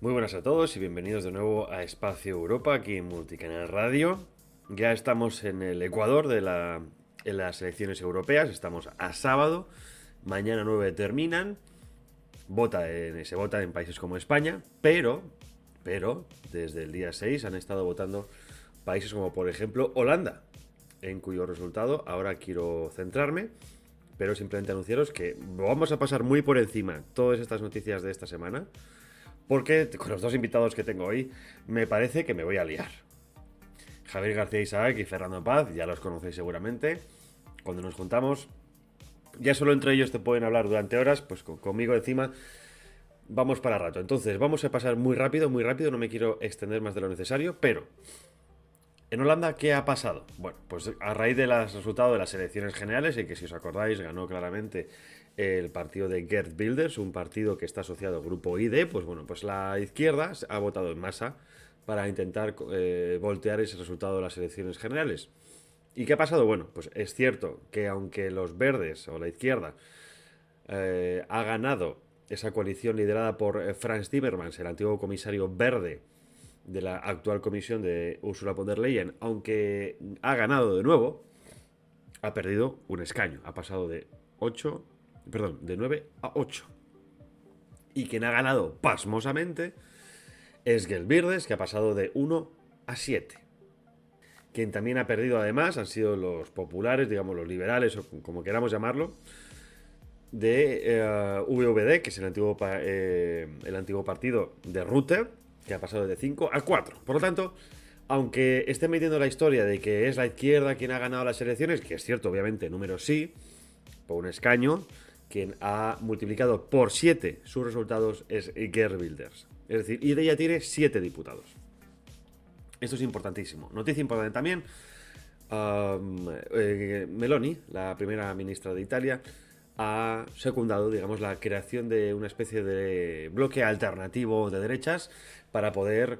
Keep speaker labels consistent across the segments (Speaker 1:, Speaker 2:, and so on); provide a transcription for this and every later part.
Speaker 1: Muy buenas a todos y bienvenidos de nuevo a Espacio Europa, aquí en Multicanal Radio. Ya estamos en el Ecuador en las elecciones europeas, estamos a sábado, mañana 9 terminan, se vota en países como España, pero desde el día 6 han estado votando países como por ejemplo Holanda, en cuyo resultado ahora quiero centrarme, pero simplemente anunciaros que vamos a pasar muy por encima todas estas noticias de esta semana, porque con los dos invitados que tengo hoy me parece que me voy a liar. Javier García Isaac y Fernando Paz, ya los conocéis seguramente. Cuando nos juntamos, ya solo entre ellos te pueden hablar durante horas, pues conmigo encima vamos para rato. Entonces vamos a pasar muy rápido, no me quiero extender más de lo necesario, pero en Holanda, ¿qué ha pasado? Bueno, pues a raíz del resultado de las elecciones generales, y que si os acordáis ganó claramente el partido de Geert Wilders, un partido que está asociado al grupo ID, pues bueno, pues la izquierda ha votado en masa para intentar voltear ese resultado de las elecciones generales. ¿Y qué ha pasado? Bueno, pues es cierto que aunque los verdes o la izquierda ha ganado esa coalición liderada por Frans Timmermans, el antiguo comisario verde de la actual comisión de Ursula von der Leyen, aunque ha ganado de nuevo, ha perdido un escaño. Ha pasado de 9 a 8. Y quien ha ganado pasmosamente es Geert Wilders, que ha pasado de 1 a 7. Quien también ha perdido además han sido los populares, digamos los liberales o como queramos llamarlo, de VVD, que es el antiguo partido de Rutte, que ha pasado de 5 a 4. Por lo tanto, aunque esté metiendo la historia de que es la izquierda quien ha ganado las elecciones, que es cierto, obviamente, números sí, por un escaño, quien ha multiplicado por 7 sus resultados es Geert Wilders. Es decir, y de ella tiene 7 diputados. Esto es importantísimo. Noticia importante también, Meloni, la primera ministra de Italia, ha secundado, digamos, la creación de una especie de bloque alternativo de derechas para poder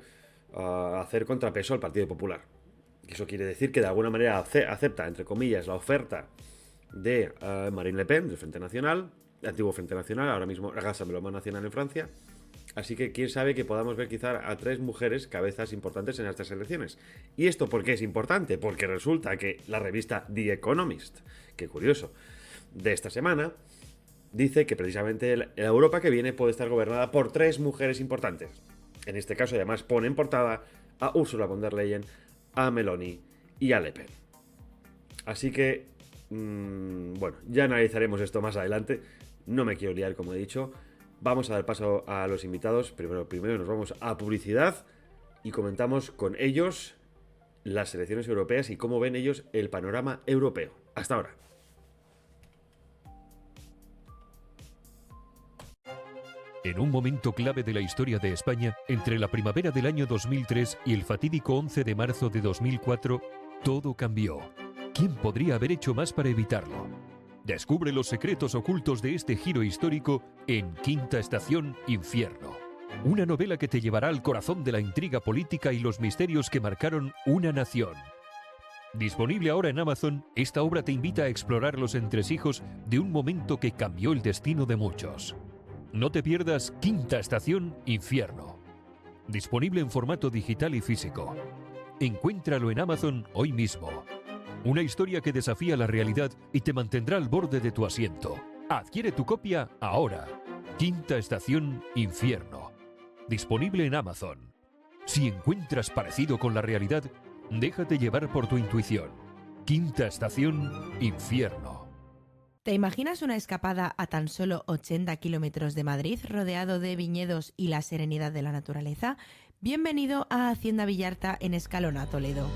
Speaker 1: hacer contrapeso al Partido Popular. Eso quiere decir que de alguna manera acepta, entre comillas, la oferta de Marine Le Pen, del Frente Nacional, el antiguo Frente Nacional, ahora mismo Rassemblement Nacional en Francia. Así que quién sabe que podamos ver quizá a 3 mujeres cabezas importantes en estas elecciones. ¿Y esto por qué es importante? Porque resulta que la revista The Economist, qué curioso, de esta semana, dice que precisamente la Europa que viene puede estar gobernada por 3 mujeres importantes. En este caso además pone en portada a Ursula von der Leyen, a Meloni y a Le Pen. Así que, bueno, ya analizaremos esto más adelante. No me quiero liar, como he dicho. Vamos a dar paso a los invitados. Primero nos vamos a publicidad y comentamos con ellos las elecciones europeas y cómo ven ellos el panorama europeo. Hasta ahora.
Speaker 2: En un momento clave de la historia de España, entre la primavera del año 2003 y el fatídico 11 de marzo de 2004, todo cambió. ¿Quién podría haber hecho más para evitarlo? Descubre los secretos ocultos de este giro histórico en Quinta Estación Infierno. Una novela que te llevará al corazón de la intriga política y los misterios que marcaron una nación. Disponible ahora en Amazon, esta obra te invita a explorar los entresijos de un momento que cambió el destino de muchos. No te pierdas Quinta Estación Infierno. Disponible en formato digital y físico. Encuéntralo en Amazon hoy mismo. Una historia que desafía la realidad y te mantendrá al borde de tu asiento. Adquiere tu copia ahora. Quinta Estación Infierno. Disponible en Amazon. Si encuentras parecido con la realidad, déjate llevar por tu intuición. Quinta Estación Infierno.
Speaker 3: ¿Te imaginas una escapada a tan solo 80 kilómetros de Madrid, rodeado de viñedos y la serenidad de la naturaleza? Bienvenido a Hacienda Villarta en Escalona, Toledo.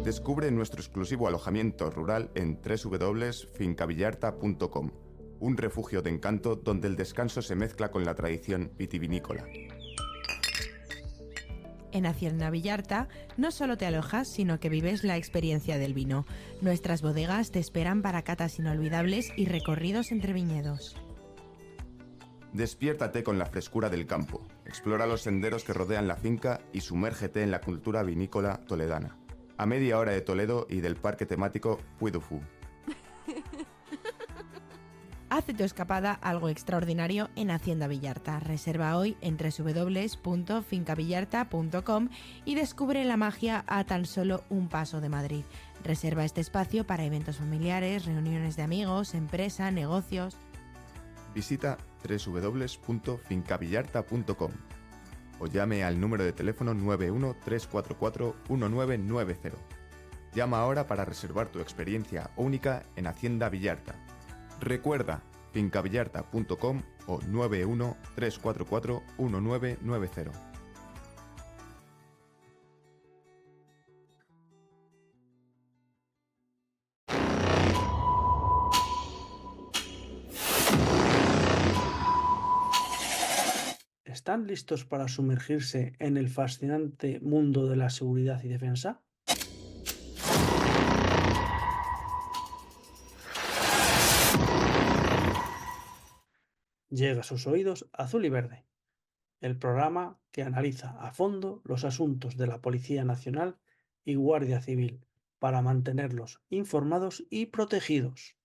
Speaker 4: Descubre nuestro exclusivo alojamiento rural en www.fincavillarta.com, un refugio de encanto donde el descanso se mezcla con la tradición vitivinícola.
Speaker 3: En Hacienda Villarta no solo te alojas, sino que vives la experiencia del vino. Nuestras bodegas te esperan para catas inolvidables y recorridos entre viñedos.
Speaker 4: Despiértate con la frescura del campo, explora los senderos que rodean la finca y sumérgete en la cultura vinícola toledana. A media hora de Toledo y del parque temático Puy du Fou.
Speaker 3: Haz haz de tu escapada algo extraordinario en Hacienda Villarta. Reserva hoy en www.fincavillarta.com y descubre la magia a tan solo un paso de Madrid. Reserva este espacio para eventos familiares, reuniones de amigos, empresa, negocios.
Speaker 4: Visita www.fincavillarta.com o llame al número de teléfono 913441990. Llama ahora para reservar tu experiencia única en Hacienda Villarta. Recuerda, fincavillarta.com o 913441990.
Speaker 5: ¿Están listos para sumergirse en el fascinante mundo de la seguridad y defensa? Llega a sus oídos Azul y Verde, el programa que analiza a fondo los asuntos de la Policía Nacional y Guardia Civil para mantenerlos informados y protegidos.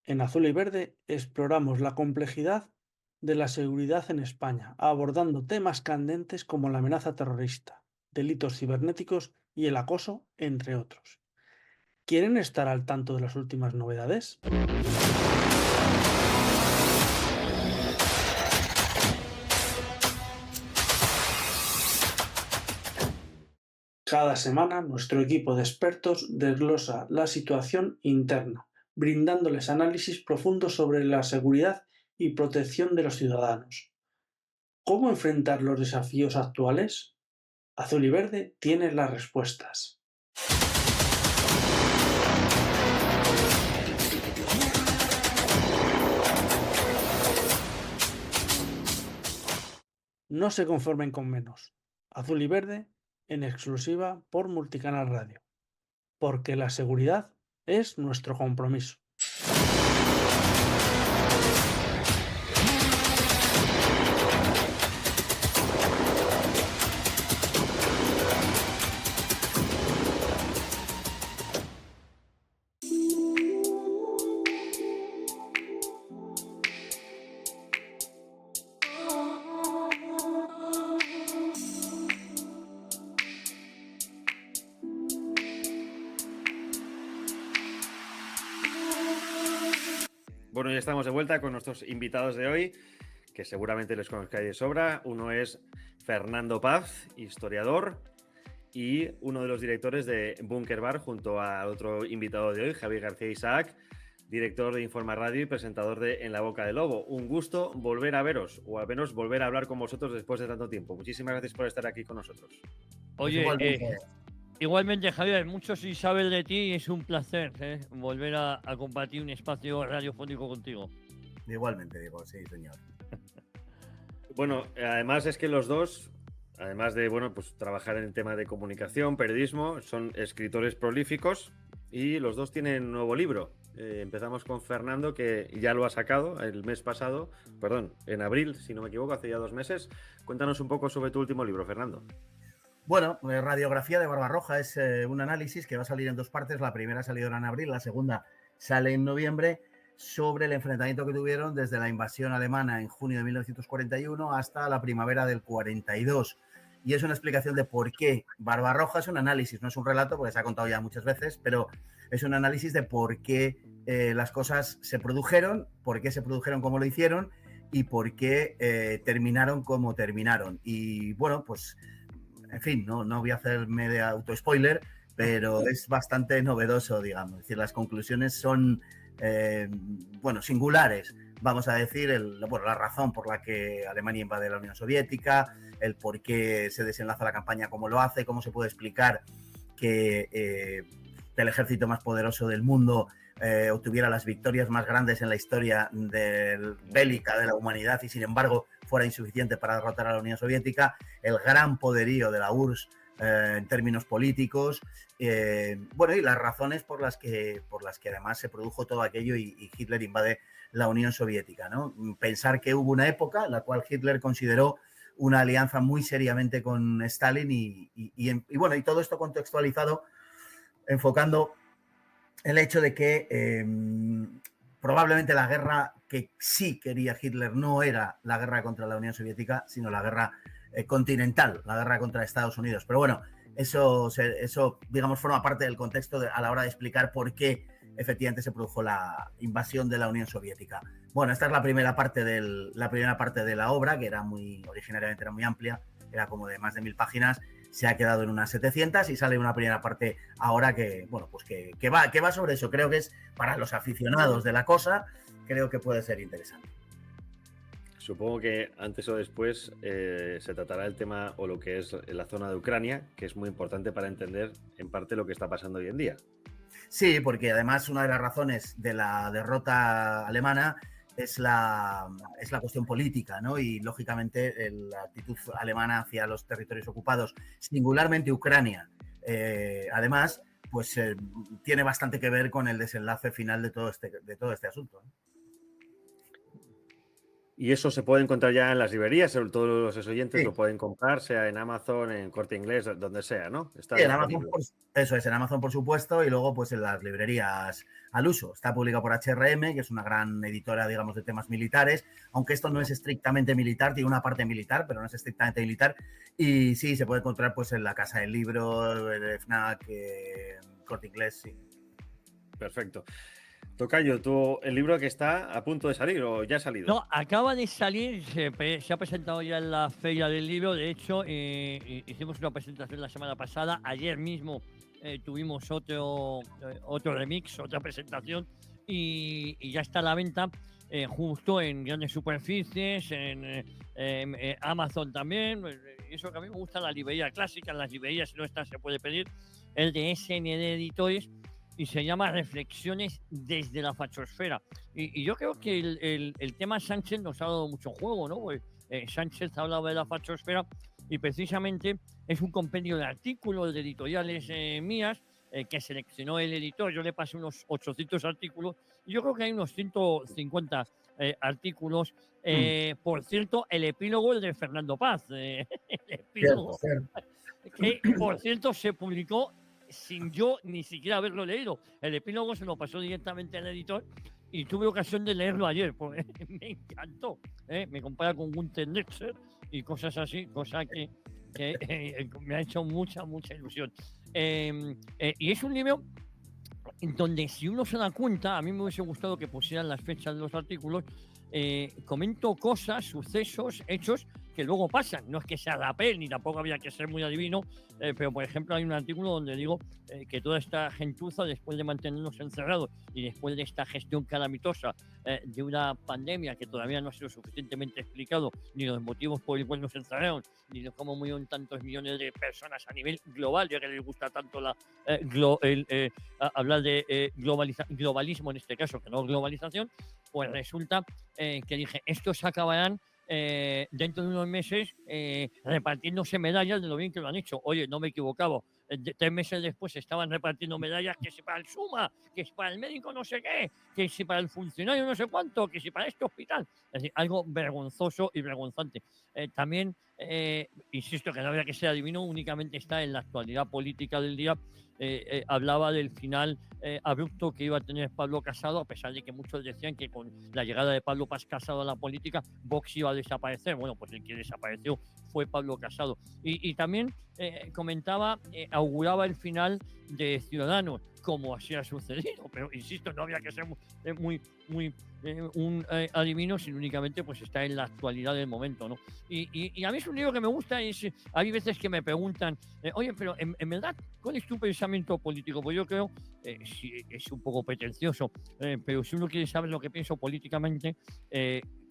Speaker 5: En Azul y Verde exploramos la complejidad de la seguridad en España, abordando temas candentes como la amenaza terrorista, delitos cibernéticos y el acoso, entre otros. ¿Quieren estar al tanto de las últimas novedades? Cada semana nuestro equipo de expertos desglosa la situación interna, brindándoles análisis profundos sobre la seguridad y protección de los ciudadanos. ¿Cómo enfrentar los desafíos actuales? Azul y Verde tiene las respuestas. No se conformen con menos. Azul y Verde en exclusiva por Multicanal Radio, porque la seguridad es nuestro compromiso.
Speaker 1: Bueno, ya estamos de vuelta con nuestros invitados de hoy, que seguramente les conozcáis de sobra. Uno es Fernando Paz, historiador, y uno de los directores de Búnker Bar, junto a otro invitado de hoy, Javier García Isaac, director de Informa Radio y presentador de En la Boca del Lobo. Un gusto volver a veros, o al menos volver a hablar con vosotros después de tanto tiempo. Muchísimas gracias por estar aquí con nosotros.
Speaker 6: Oye, igualmente, Javier, mucho sin saber de ti y es un placer volver a compartir un espacio radiofónico contigo.
Speaker 7: Igualmente, digo, sí, señor.
Speaker 1: Bueno, además es que los dos, además de pues trabajar en el tema de comunicación, periodismo, son escritores prolíficos y los dos tienen un nuevo libro. Empezamos con Fernando, que ya lo ha sacado el mes pasado, en abril, si no me equivoco, hace ya 2 meses. Cuéntanos un poco sobre tu último libro, Fernando.
Speaker 7: Bueno, Radiografía de Barbarroja es un análisis que va a salir en 2 partes. La primera ha salido en abril, la segunda sale en noviembre, sobre el enfrentamiento que tuvieron desde la invasión alemana en junio de 1941 hasta la primavera del 42. Y es una explicación de por qué. Barbarroja es un análisis, no es un relato, porque se ha contado ya muchas veces, pero es un análisis de por qué las cosas se produjeron, por qué se produjeron como lo hicieron y por qué terminaron como terminaron. Y bueno, pues... En fin, no voy a hacerme de auto-spoiler, pero es bastante novedoso, digamos. Es decir, las conclusiones son, singulares. Vamos a decir, la razón por la que Alemania invade la Unión Soviética, el por qué se desenlaza la campaña como lo hace, cómo se puede explicar que el ejército más poderoso del mundo obtuviera las victorias más grandes en la historia bélica de la humanidad y, sin embargo, fuera insuficiente para derrotar a la Unión Soviética, el gran poderío de la URSS en términos políticos, y las razones por las que además se produjo todo aquello y Hitler invade la Unión Soviética, ¿no? Pensar que hubo una época en la cual Hitler consideró una alianza muy seriamente con Stalin y bueno, y todo esto contextualizado, enfocando el hecho de que probablemente la guerra que sí quería Hitler no era la guerra contra la Unión Soviética, sino la guerra continental, la guerra contra Estados Unidos. Pero bueno, eso digamos, forma parte del contexto a la hora de explicar por qué efectivamente se produjo la invasión de la Unión Soviética. Bueno, esta es la primera parte de la obra, que era originariamente era muy amplia, era como de más de 1000 páginas, se ha quedado en unas 700 y sale una primera parte ahora que, bueno, pues que va sobre eso. Creo que es para los aficionados de la cosa, creo que puede ser interesante.
Speaker 1: Supongo que antes o después se tratará el tema o lo que es la zona de Ucrania, que es muy importante para entender en parte lo que está pasando hoy en día.
Speaker 7: Sí, porque además una de las razones de la derrota alemana es la cuestión política, ¿no? Y lógicamente la actitud alemana hacia los territorios ocupados, singularmente Ucrania, además, pues tiene bastante que ver con el desenlace final de todo este asunto, ¿no?
Speaker 1: Y eso se puede encontrar ya en las librerías, sobre todo los oyentes
Speaker 7: Sí.
Speaker 1: lo pueden comprar, sea en Amazon, en Corte Inglés, donde sea, ¿no? Está
Speaker 7: Sí, en Amazon,
Speaker 1: disponible.
Speaker 7: eso es, en Amazon por supuesto, y luego pues en las librerías al uso. Está publicado por HRM, que es una gran editora, digamos, de temas militares, aunque esto no es estrictamente militar, tiene una parte militar, pero no es estrictamente militar. Y sí, se puede encontrar pues en la Casa del Libro, en FNAC, Corte Inglés, sí.
Speaker 1: Perfecto. Tocayo, el libro que está a punto de salir o ya ha salido.
Speaker 6: No, acaba de salir, se ha presentado ya en la Feria del Libro. De hecho, hicimos una presentación la semana pasada. Ayer mismo tuvimos otro remix, otra presentación, y ya está a la venta justo en grandes superficies, en Amazon también. Eso que a mí me gusta, la librería clásica, en las librerías, si no está, se puede pedir. El de SND Editores. Y se llama Reflexiones desde la fachosfera. Y yo creo que el tema Sánchez nos ha dado mucho juego, ¿no? Pues, Sánchez ha hablado de la fachosfera y precisamente es un compendio de artículos, de editoriales mías, que seleccionó el editor. Yo le pasé unos 800 artículos y yo creo que hay unos 150 artículos. Por cierto, el epílogo es de Fernando Paz. El epílogo,
Speaker 7: Cierto.
Speaker 6: que por cierto se publicó sin yo ni siquiera haberlo leído. El epílogo se lo pasó directamente al editor y tuve ocasión de leerlo ayer, porque me encantó. Me compara con Gunther Netzer y cosas así, cosa que me ha hecho mucha ilusión. Y es un libro donde, si uno se da cuenta, a mí me hubiese gustado que pusieran las fechas de los artículos. Comento cosas, sucesos, hechos que luego pasan. No es que sea rapel, ni tampoco había que ser muy adivino, pero por ejemplo hay un artículo donde digo que toda esta gentuza, después de mantenernos encerrados y después de esta gestión calamitosa de una pandemia que todavía no ha sido suficientemente explicado, ni los motivos por los cuales nos encerraron, ni de cómo murieron tantos millones de personas a nivel global, ya que les gusta tanto hablar de globalismo en este caso, que no globalización, pues resulta que dije, estos acabarán dentro de unos meses repartiéndose medallas de lo bien que lo han hecho. Oye, no me he equivocado. 3 meses después estaban repartiendo medallas, que si para el SUMA, que si para el médico no sé qué, que si para el funcionario no sé cuánto, que si para este hospital. Es decir, algo vergonzoso y vergonzante. También, insisto, que no había que ser adivino, únicamente está en la actualidad política del día. Hablaba del final abrupto que iba a tener Pablo Casado, a pesar de que muchos decían que con la llegada de Pablo Casado a la política, Vox iba a desaparecer. Bueno, pues el que desapareció fue Pablo Casado. Y también comentaba, auguraba el final de Ciudadanos, como así ha sucedido, pero insisto, no había que ser un adivino, sino únicamente pues está en la actualidad del momento, ¿no? Y a mí es un libro que me gusta. Hay veces que me preguntan, oye, pero en verdad, ¿cuál es tu pensamiento político? Pues yo creo, sí, es un poco pretencioso, pero si uno quiere saber lo que pienso políticamente,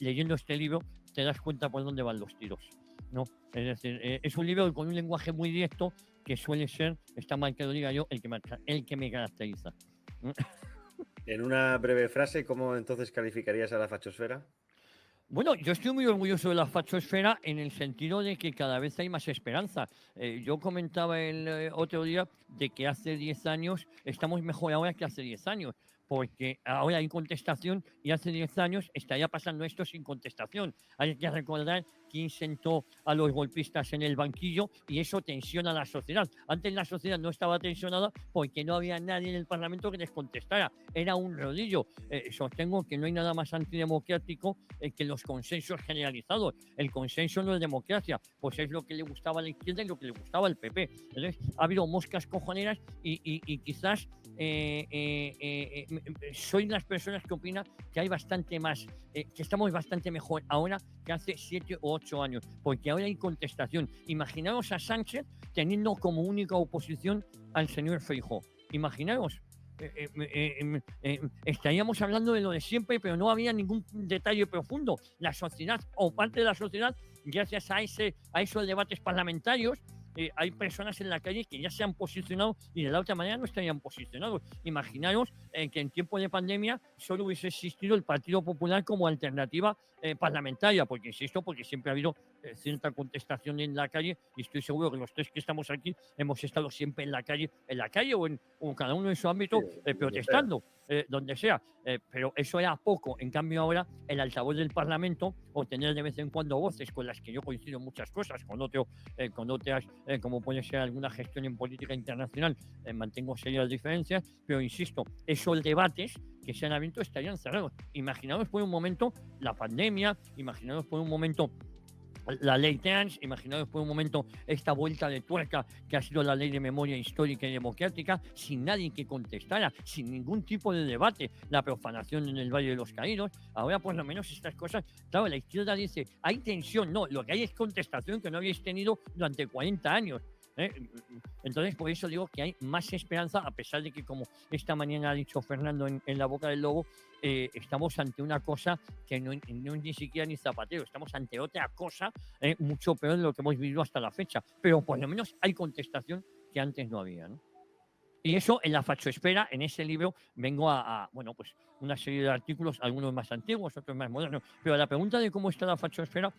Speaker 6: leyendo este libro te das cuenta por dónde van los tiros, ¿no? Es decir, es un libro con un lenguaje muy directo que suele ser, está mal que lo diga yo, el que me caracteriza.
Speaker 1: En una breve frase, ¿cómo entonces calificarías a la fachosfera?
Speaker 6: Bueno, yo estoy muy orgulloso de la fachosfera en el sentido de que cada vez hay más esperanza. Yo comentaba el otro día de que hace 10 años estamos mejor ahora que hace 10 años, porque ahora hay contestación y hace 10 años estaría pasando esto sin contestación. Hay que recordar quién sentó a los golpistas en el banquillo, y eso tensiona a la sociedad. Antes la sociedad no estaba tensionada porque no había nadie en el Parlamento que les contestara. Era un rodillo. Sostengo que no hay nada más antidemocrático que los consensos generalizados. El consenso no es democracia, pues es lo que le gustaba a la izquierda y lo que le gustaba al PP. Entonces, ha habido moscas cojoneras y quizás soy las personas que opinan que hay bastante más, que estamos bastante mejor ahora que hace 7 o 8 años, porque ahora hay contestación. Imaginaos a Sánchez teniendo como única oposición al señor Feijóo. Imaginaos. Estaríamos hablando de lo de siempre, pero no había ningún detalle profundo. La sociedad, o parte de la sociedad, gracias a esos debates parlamentarios, hay personas en la calle que ya se han posicionado y de la otra manera no estarían posicionados. Imaginaros que en tiempo de pandemia solo hubiese existido el Partido Popular como alternativa parlamentaria, porque insisto, porque siempre ha habido cierta contestación en la calle, y estoy seguro que los tres que estamos aquí hemos estado siempre en la calle o cada uno en su ámbito protestando, donde sea, pero eso era poco. En cambio ahora el altavoz del Parlamento, o tener de vez en cuando voces con las que yo coincido en muchas cosas, con otras, como puede ser alguna gestión en política internacional, mantengo serias diferencias, pero insisto, esos debates que se han abierto estarían cerrados. Imaginaos por un momento la pandemia, imaginaos por un momento la ley trans, imaginaos por un momento esta vuelta de tuerca que ha sido la ley de memoria histórica y democrática, sin nadie que contestara, sin ningún tipo de debate, la profanación en el Valle de los Caídos. Ahora por lo menos estas cosas, claro, la izquierda dice, hay tensión, no, lo que hay es contestación que no habéis tenido durante 40 años. Entonces, por eso digo que hay más esperanza, a pesar de que, como esta mañana ha dicho Fernando en la boca del lobo, estamos ante una cosa que no es ni siquiera ni Zapatero, estamos ante otra cosa mucho peor de lo que hemos vivido hasta la fecha, pero por lo menos hay contestación que antes no había, ¿no? Y eso en la fachoesfera, en ese libro, vengo bueno, pues una serie de artículos, algunos más antiguos, otros más modernos, pero a la pregunta de cómo está la fachoesfera,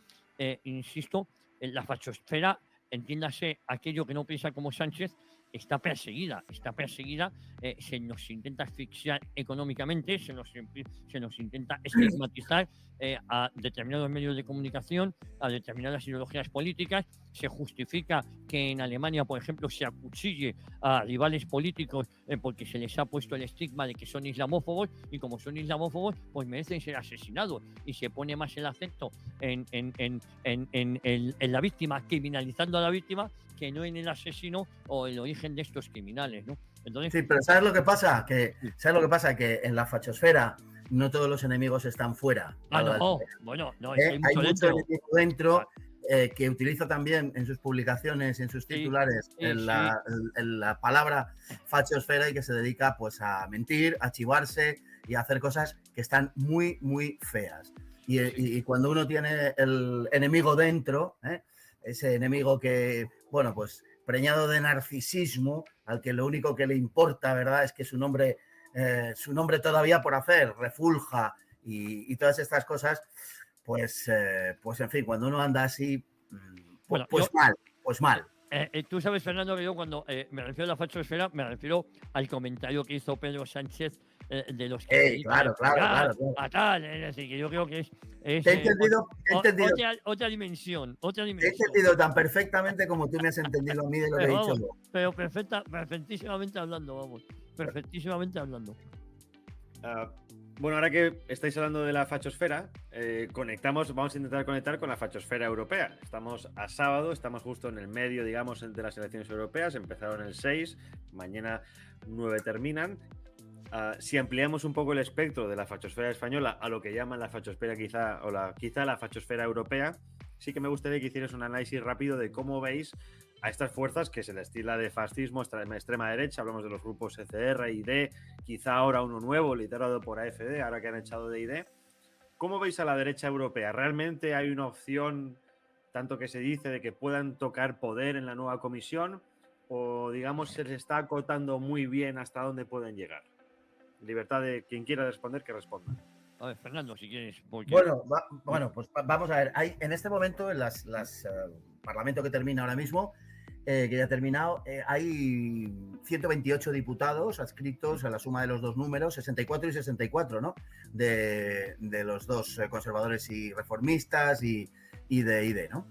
Speaker 6: insisto, en la fachoesfera, entiéndase aquello que no piensa como Sánchez, está perseguida, se nos intenta asfixiar económicamente, se nos intenta estigmatizar a determinados medios de comunicación, a determinadas ideologías políticas. Se justifica que en Alemania, por ejemplo, se acuchille a rivales políticos porque se les ha puesto el estigma de que son islamófobos, y como son islamófobos, pues merecen ser asesinados, y se pone más el acento en la víctima, criminalizando a la víctima, que no en el asesino o el origen de estos criminales, ¿no? Entonces,
Speaker 7: sí, pero ¿sabes lo que pasa? Que en la fachosfera no todos los enemigos están fuera.
Speaker 6: Bueno, no,
Speaker 7: hay mucho enemigo dentro que utiliza también en sus publicaciones, en sus titulares, en la palabra fachosfera, y que se dedica pues a mentir, a chivarse y a hacer cosas que están muy, muy feas. Y cuando uno tiene el enemigo dentro, ese enemigo que, bueno, pues preñado de narcisismo, al que lo único que le importa, ¿verdad?, es que su nombre todavía por hacer refulja y todas estas cosas, pues en fin, cuando uno anda así, mal.
Speaker 6: Tú sabes, Fernando, que yo cuando me refiero a la fachosfera, me refiero al comentario que hizo Pedro Sánchez de los que
Speaker 7: claro.
Speaker 6: Es decir, que yo creo que es
Speaker 7: te he entendido.
Speaker 6: Otra dimensión.
Speaker 7: Te he entendido tan perfectamente como tú me has entendido a mí de lo que he dicho yo.
Speaker 6: Pero perfectísimamente hablando, vamos. Perfectísimamente hablando.
Speaker 1: Bueno, ahora que estáis hablando de la fachosfera, vamos a intentar conectar con la fachosfera europea. Estamos a sábado, estamos justo en el medio, digamos, de las elecciones europeas. Empezaron el 6, mañana 9 terminan. Si ampliamos un poco el espectro de la fachosfera española a lo que llaman la fachosfera quizá la fachosfera europea, sí que me gustaría que hicierais un análisis rápido de cómo veis a estas fuerzas que se les tila de fascismo, extrema derecha. Hablamos de los grupos ECR, ID, quizá ahora uno nuevo liderado por AfD, ahora que han echado de ID. ¿Cómo veis a la derecha europea? ¿Realmente hay una opción, tanto que se dice, de que puedan tocar poder en la nueva comisión? ¿O, digamos, se les está acotando muy bien hasta dónde pueden llegar? Libertad de quien quiera responder, que responda.
Speaker 6: A ver, Fernando, si quieres.
Speaker 7: Bueno, pues vamos a ver. Hay en este momento, en las Parlamento que termina ahora mismo, que ya ha terminado, hay 128 diputados adscritos a la suma de los dos números, 64 y 64, ¿no? De los dos conservadores y reformistas y y de ID, ¿no?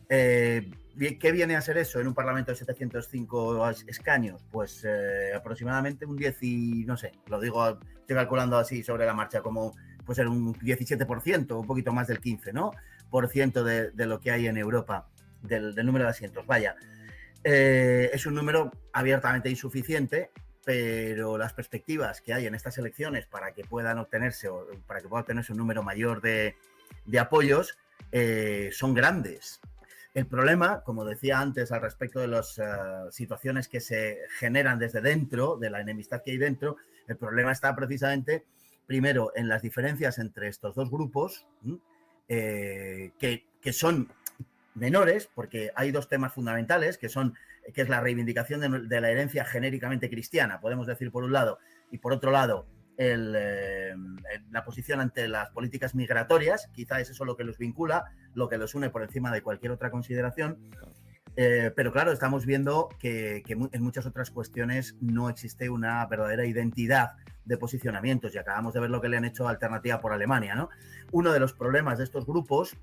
Speaker 7: ¿Qué viene a ser eso en un parlamento de 705 escaños? Pues aproximadamente un 10 y, no sé, lo digo, estoy calculando así sobre la marcha, como puede ser un 17%, un poquito más del 15%, ¿no? Por ciento de lo que hay en Europa, del número de asientos. Vaya, es un número abiertamente insuficiente, pero las perspectivas que hay en estas elecciones para que puedan obtenerse o para que pueda obtenerse un número mayor de apoyos son grandes. El problema, como decía antes, al respecto de las situaciones que se generan desde dentro, de la enemistad que hay dentro, el problema está precisamente, primero, en las diferencias entre estos dos grupos, que son menores, porque hay dos temas fundamentales, que es la reivindicación de la herencia genéricamente cristiana, podemos decir por un lado, y por otro lado, la posición ante las políticas migratorias, quizá es eso lo que los vincula, lo que los une por encima de cualquier otra consideración, pero claro, estamos viendo que en muchas otras cuestiones no existe una verdadera identidad de posicionamientos, y acabamos de ver lo que le han hecho a Alternativa por Alemania, ¿no? Uno de los problemas de estos grupos,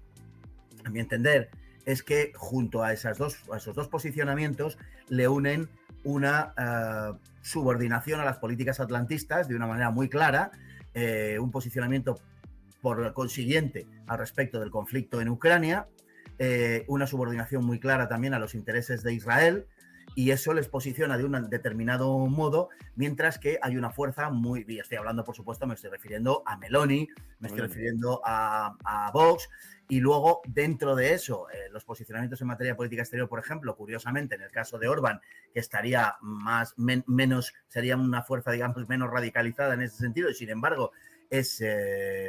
Speaker 7: a mi entender, es que junto a esos dos posicionamientos le unen una subordinación a las políticas atlantistas de una manera muy clara, un posicionamiento por consiguiente al respecto del conflicto en Ucrania, una subordinación muy clara también a los intereses de Israel, y eso les posiciona de un determinado modo, mientras que hay una fuerza y estoy hablando, por supuesto, me estoy refiriendo a Meloni, me estoy refiriendo a Vox, y luego dentro de eso, los posicionamientos en materia de política exterior, por ejemplo, curiosamente, en el caso de Orbán, que estaría menos, sería una fuerza, digamos, menos radicalizada en ese sentido, y sin embargo es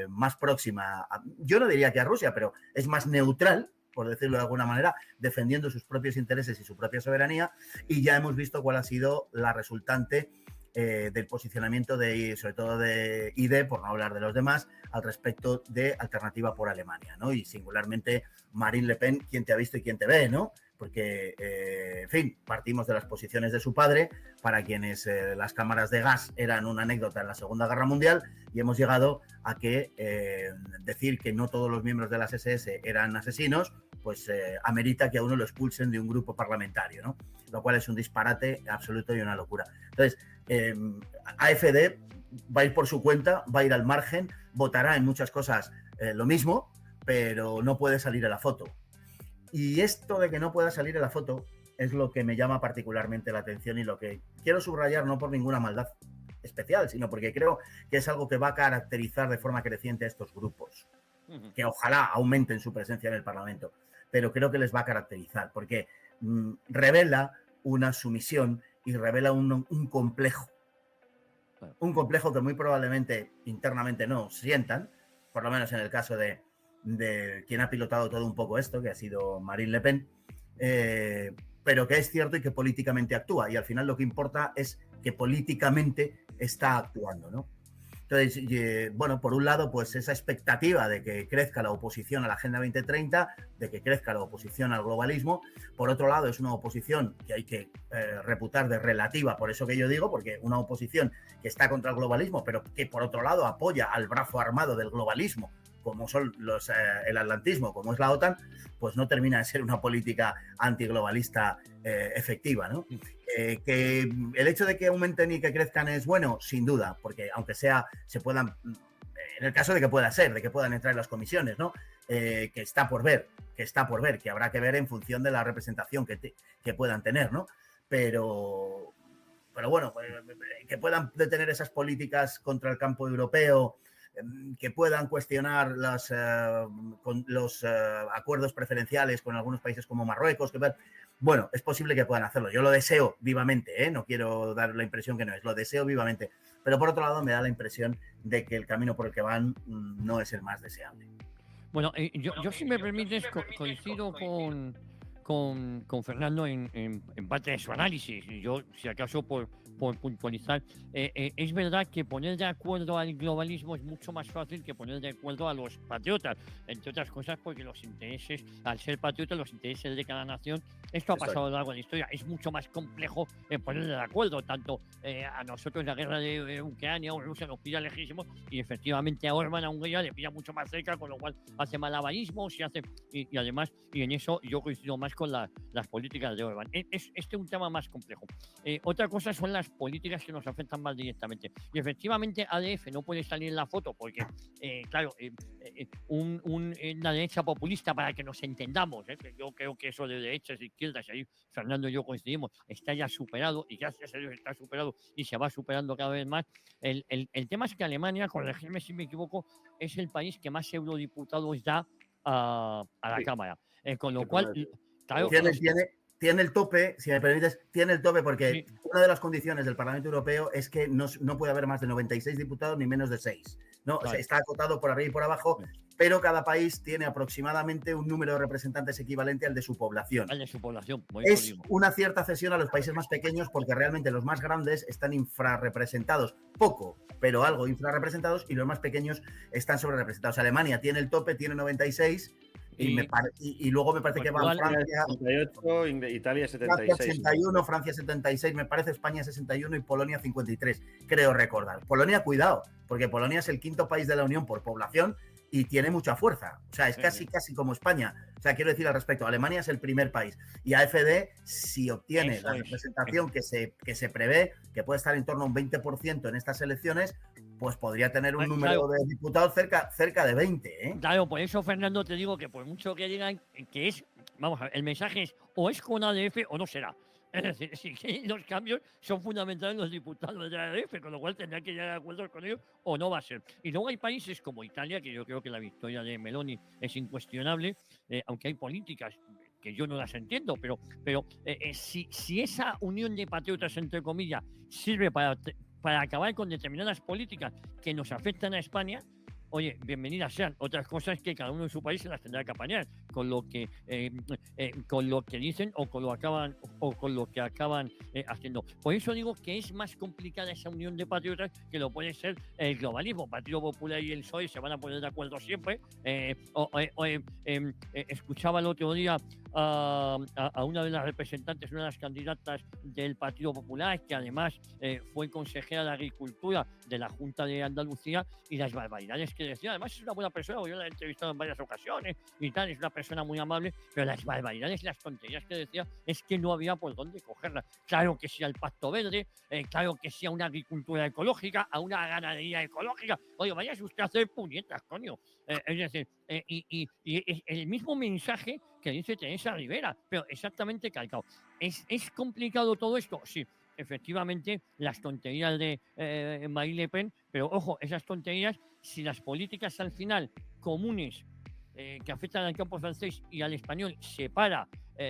Speaker 7: más próxima, yo no diría que a Rusia, pero es más neutral, por decirlo de alguna manera, defendiendo sus propios intereses y su propia soberanía, y ya hemos visto cuál ha sido la resultante del posicionamiento sobre todo de ID, por no hablar de los demás, al respecto de Alternativa por Alemania, ¿no? Y singularmente Marine Le Pen, quién te ha visto y quién te ve, ¿no? Porque, en fin, partimos de las posiciones de su padre, para quienes las cámaras de gas eran una anécdota en la Segunda Guerra Mundial, y hemos llegado a que decir que no todos los miembros de las SS eran asesinos, pues amerita que a uno lo expulsen de un grupo parlamentario, ¿no? Lo cual es un disparate absoluto y una locura. Entonces, AfD va a ir por su cuenta, va a ir al margen, votará en muchas cosas lo mismo, pero no puede salir a la foto. Y esto de que no pueda salir a la foto es lo que me llama particularmente la atención y lo que quiero subrayar, no por ninguna maldad especial, sino porque creo que es algo que va a caracterizar de forma creciente a estos grupos, que ojalá aumenten su presencia en el Parlamento, pero creo que les va a caracterizar, porque revela una sumisión y revela un complejo. Un complejo que muy probablemente internamente no sientan, por lo menos en el caso de quien ha pilotado todo un poco esto, que ha sido Marine Le Pen, pero que es cierto y que políticamente actúa, y al final lo que importa es que políticamente está actuando, ¿no? Entonces, bueno, por un lado, pues esa expectativa de que crezca la oposición a la Agenda 2030, de que crezca la oposición al globalismo. Por otro lado, es una oposición que hay que reputar de relativa, por eso que yo digo, porque una oposición que está contra el globalismo, pero que por otro lado apoya al brazo armado del globalismo, como son el atlantismo, como es la OTAN, pues no termina de ser una política antiglobalista efectiva, ¿no? Que el hecho de que aumenten y que crezcan es bueno, sin duda, porque aunque sea, se puedan, en el caso de que pueda ser, de que puedan entrar en las comisiones, ¿no? Que está por ver, que habrá que ver en función de la representación que puedan tener, ¿no? Pero bueno, que puedan detener esas políticas contra el campo europeo, que puedan cuestionar los acuerdos preferenciales con algunos países como Marruecos, bueno, es posible que puedan hacerlo. Yo lo deseo vivamente, no quiero dar la impresión que no es, lo deseo vivamente. Pero por otro lado me da la impresión de que el camino por el que van no es el más deseable.
Speaker 6: Bueno, yo si me permites, coincido con Fernando en parte de su análisis. Y yo, si acaso, por por puntualizar, es verdad que poner de acuerdo al globalismo es mucho más fácil que poner de acuerdo a los patriotas, entre otras cosas porque los intereses, al ser patriotas, los intereses de cada nación, esto ha pasado a lo largo de la historia, es mucho más complejo poner de acuerdo, tanto a nosotros la guerra de Ucrania o Rusia nos pilla lejísimos y efectivamente a Orbán, a Hungría, le pilla mucho más cerca, con lo cual hace malabarismos y además, y en eso yo coincido más con las políticas de Orbán. Este es un tema más complejo. Otra cosa son las políticas que nos afectan más directamente. Y efectivamente ADF no puede salir en la foto porque, claro, una derecha populista, para que nos entendamos, yo creo que eso de derechas e izquierdas, ahí Fernando y yo coincidimos, está ya superado y gracias a Dios está superado y se va superando cada vez más. El tema es que Alemania, corregirme si me equivoco, es el país que más eurodiputados da a la Cámara. Con lo cual, claro,
Speaker 7: tiene el tope, si me permites, tiene el tope porque
Speaker 6: sí.
Speaker 7: Una de las condiciones del Parlamento Europeo es que no puede haber más de 96 diputados ni menos de 6. ¿No?
Speaker 6: Vale.
Speaker 7: O sea, está acotado por arriba y por abajo, pero cada país tiene aproximadamente un número de representantes equivalente al de su población.
Speaker 6: Al de su población.
Speaker 7: Es una cierta cesión a los países más pequeños porque realmente los más grandes están infrarrepresentados, poco, pero algo infrarrepresentados, y los más pequeños están sobrerepresentados. Alemania tiene el tope, tiene 96. Y luego me parece que va Francia
Speaker 1: 88, Italia 76.
Speaker 7: Francia 81, Francia 76, me parece España 61 y Polonia 53, creo recordar. Polonia, cuidado, porque Polonia es el quinto país de la Unión por población y tiene mucha fuerza. O sea, es casi como España. O sea, quiero decir al respecto, Alemania es el primer país. Y AfD, si obtiene la representación que se prevé, que puede estar en torno a un 20% en estas elecciones, pues podría tener un número de diputados cerca de 20.
Speaker 6: Claro, por eso, Fernando, te digo que por mucho que digan que es, vamos a ver, el mensaje es o es con ADF o no será. Es decir, sí que los cambios son fundamentales en los diputados de la ADF, con lo cual tendrá que llegar a acuerdos con ellos o no va a ser. Y luego hay países como Italia, que yo creo que la victoria de Meloni es incuestionable, aunque hay políticas que yo no las entiendo, pero si esa unión de patriotas, entre comillas, sirve para acabar con determinadas políticas que nos afectan a España, oye, bienvenidas sean. Otras cosas que cada uno en su país se las tendrá que apañar con lo que dicen o con lo que acaban haciendo. Por eso digo que es más complicada esa unión de patriotas que lo puede ser el globalismo. Partido Popular y el PSOE se van a poner de acuerdo siempre. Escuchaba el otro día a una de las representantes, una de las candidatas del Partido Popular, que además fue consejera de Agricultura de la Junta de Andalucía, y las barbaridades que decía. Además es una buena persona, yo la he entrevistado en varias ocasiones y tal, es una persona muy amable, pero las barbaridades y las tonterías que decía es que no había por dónde cogerlas. Claro que sí al Pacto Verde, claro que sí a una agricultura ecológica, a una ganadería ecológica. Oye, vayas usted a hacer puñetas, coño. Es decir, y es el mismo mensaje que dice Teresa Rivera, pero exactamente calcado. ¿Es complicado todo esto? Sí. Efectivamente, las tonterías de Marine Le Pen, pero ojo, esas tonterías, si las políticas al final comunes que afectan al campo francés y al español separa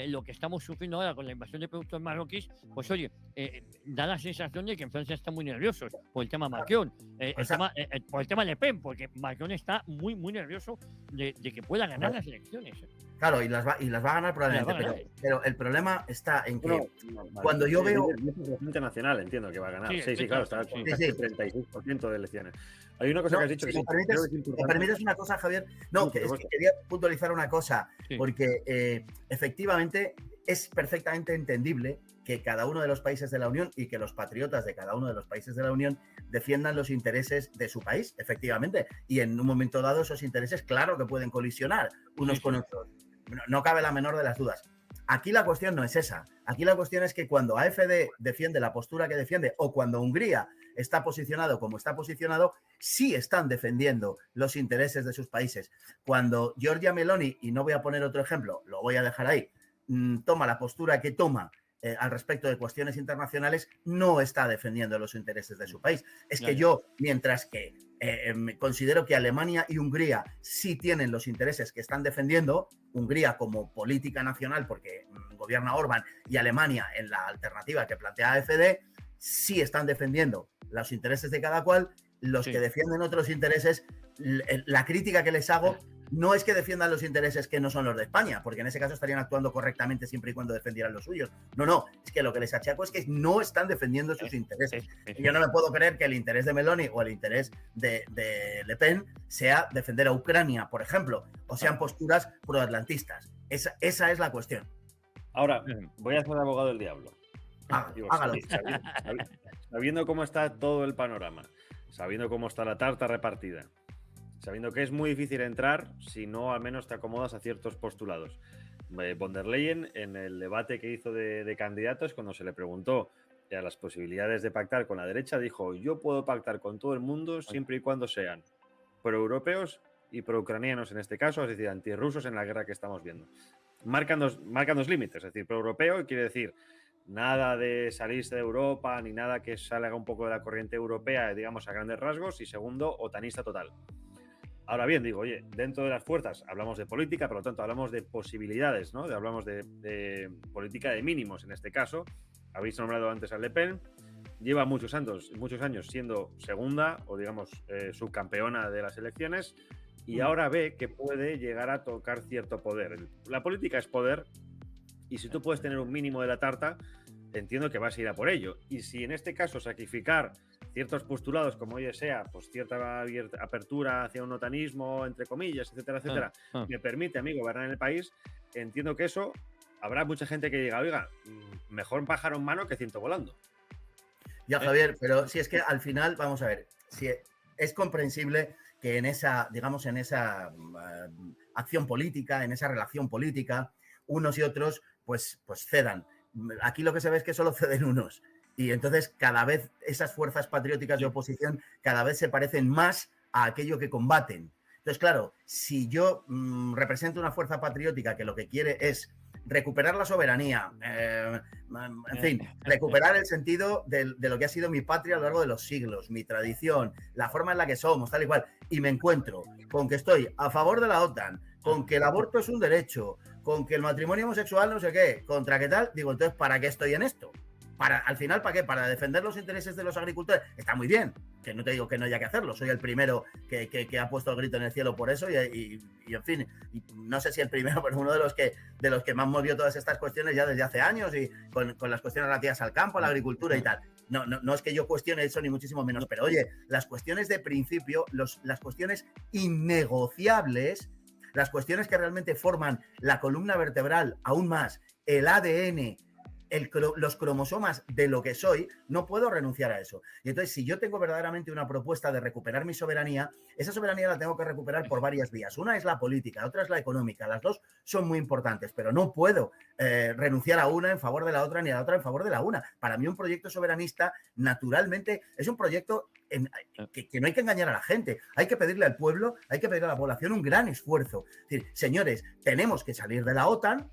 Speaker 6: lo que estamos sufriendo ahora con la invasión de productos marroquíes, pues oye, da la sensación de que en Francia están muy nerviosos por el tema Macron, por el tema Le Pen, porque Macron está muy, muy nervioso de que pueda ganar las elecciones.
Speaker 7: Claro, y las va a ganar probablemente, pero el problema está en que cuando yo veo...
Speaker 1: El nacional, entiendo que va a ganar. Sí, claro, está con
Speaker 7: casi
Speaker 1: 36% de elecciones. Hay una cosa que has dicho
Speaker 7: si me permites una cosa, Javier. No, que quería puntualizar una cosa, porque efectivamente es perfectamente entendible que cada uno de los países de la Unión y que los patriotas de cada uno de los países de la Unión defiendan los intereses de su país, efectivamente. Y en un momento dado esos intereses, claro que pueden colisionar unos con otros. No cabe la menor de las dudas. Aquí la cuestión no es esa. Aquí la cuestión es que cuando AfD defiende la postura que defiende o cuando Hungría está posicionado como está posicionado, sí están defendiendo los intereses de sus países. Cuando Giorgia Meloni, y no voy a poner otro ejemplo, lo voy a dejar ahí, toma la postura que toma al respecto de cuestiones internacionales, no está defendiendo los intereses de su país. Es que yo, mientras que considero que Alemania y Hungría sí tienen los intereses que están defendiendo, Hungría como política nacional, porque gobierna Orbán, y Alemania en la alternativa que plantea AfD, sí están defendiendo los intereses de cada cual. Los que defienden otros intereses, la crítica que les hago no es que defiendan los intereses que no son los de España, porque en ese caso estarían actuando correctamente siempre y cuando defendieran los suyos. No, es que lo que les achaco es que no están defendiendo sus intereses. Y yo no me puedo creer que el interés de Meloni o el interés de Le Pen sea defender a Ucrania, por ejemplo, o sean posturas proatlantistas. Esa es la cuestión.
Speaker 1: Ahora, voy a hacer abogado del diablo.
Speaker 7: Hágalo.
Speaker 1: Sabiendo cómo está todo el panorama, sabiendo cómo está la tarta repartida, sabiendo que es muy difícil entrar si no al menos te acomodas a ciertos postulados. Von der Leyen, en el debate que hizo de candidatos, cuando se le preguntó a las posibilidades de pactar con la derecha, dijo: yo puedo pactar con todo el mundo siempre y cuando sean proeuropeos y proucranianos en este caso, es decir, antirrusos en la guerra que estamos viendo. Marcan dos límites, es decir, proeuropeo quiere decir nada de salirse de Europa, ni nada que salga un poco de la corriente europea, digamos, a grandes rasgos, y segundo, otanista total. Ahora bien, digo, oye, dentro de las fuerzas hablamos de política, por lo tanto hablamos de posibilidades, ¿no? Hablamos de política de mínimos en este caso. Habéis nombrado antes a Le Pen, lleva muchos años siendo segunda o, digamos, subcampeona de las elecciones, y ahora ve que puede llegar a tocar cierto poder. La política es poder, y si tú puedes tener un mínimo de la tarta, entiendo que vas a ir a por ello. Y si en este caso sacrificar ciertos postulados, como hoy sea, pues cierta apertura hacia un otanismo, entre comillas, etcétera, etcétera, me permite a mí gobernar en el país, entiendo que eso, habrá mucha gente que diga, oiga, mejor un pájaro en mano que ciento volando.
Speaker 7: Ya, Javier, pero si es que al final, vamos a ver, si es comprensible que en esa, digamos, en esa acción política, en esa relación política, unos y otros pues cedan. Aquí lo que se ve es que solo ceden unos. Y entonces cada vez esas fuerzas patrióticas de oposición cada vez se parecen más a aquello que combaten. Entonces, claro, si yo represento una fuerza patriótica que lo que quiere es recuperar la soberanía, en fin, recuperar el sentido de lo que ha sido mi patria a lo largo de los siglos, mi tradición, la forma en la que somos, tal y cual, y me encuentro con que estoy a favor de la OTAN, con que el aborto es un derecho, con que el matrimonio homosexual no sé qué, contra qué tal, digo, entonces, ¿para qué estoy en esto? Al final, ¿para qué? ¿Para defender los intereses de los agricultores? Está muy bien, que no te digo que no haya que hacerlo, soy el primero que ha puesto el grito en el cielo por eso y en fin, y no sé si el primero, pero uno de los que más movió todas estas cuestiones ya desde hace años y con las cuestiones relativas al campo, a la agricultura y tal. No es que yo cuestione eso ni muchísimo menos, pero oye, las cuestiones de principio, las cuestiones innegociables, las cuestiones que realmente forman la columna vertebral, aún más, el ADN, los cromosomas de lo que soy, no puedo renunciar a eso. Y entonces, si yo tengo verdaderamente una propuesta de recuperar mi soberanía, esa soberanía la tengo que recuperar por varias vías. Una es la política, la otra es la económica. Las dos son muy importantes, pero no puedo renunciar a una en favor de la otra ni a la otra en favor de la una. Para mí un proyecto soberanista, naturalmente, es un proyecto que no hay que engañar a la gente. Hay que pedirle al pueblo, hay que pedirle a la población un gran esfuerzo. Es decir, señores, tenemos que salir de la OTAN,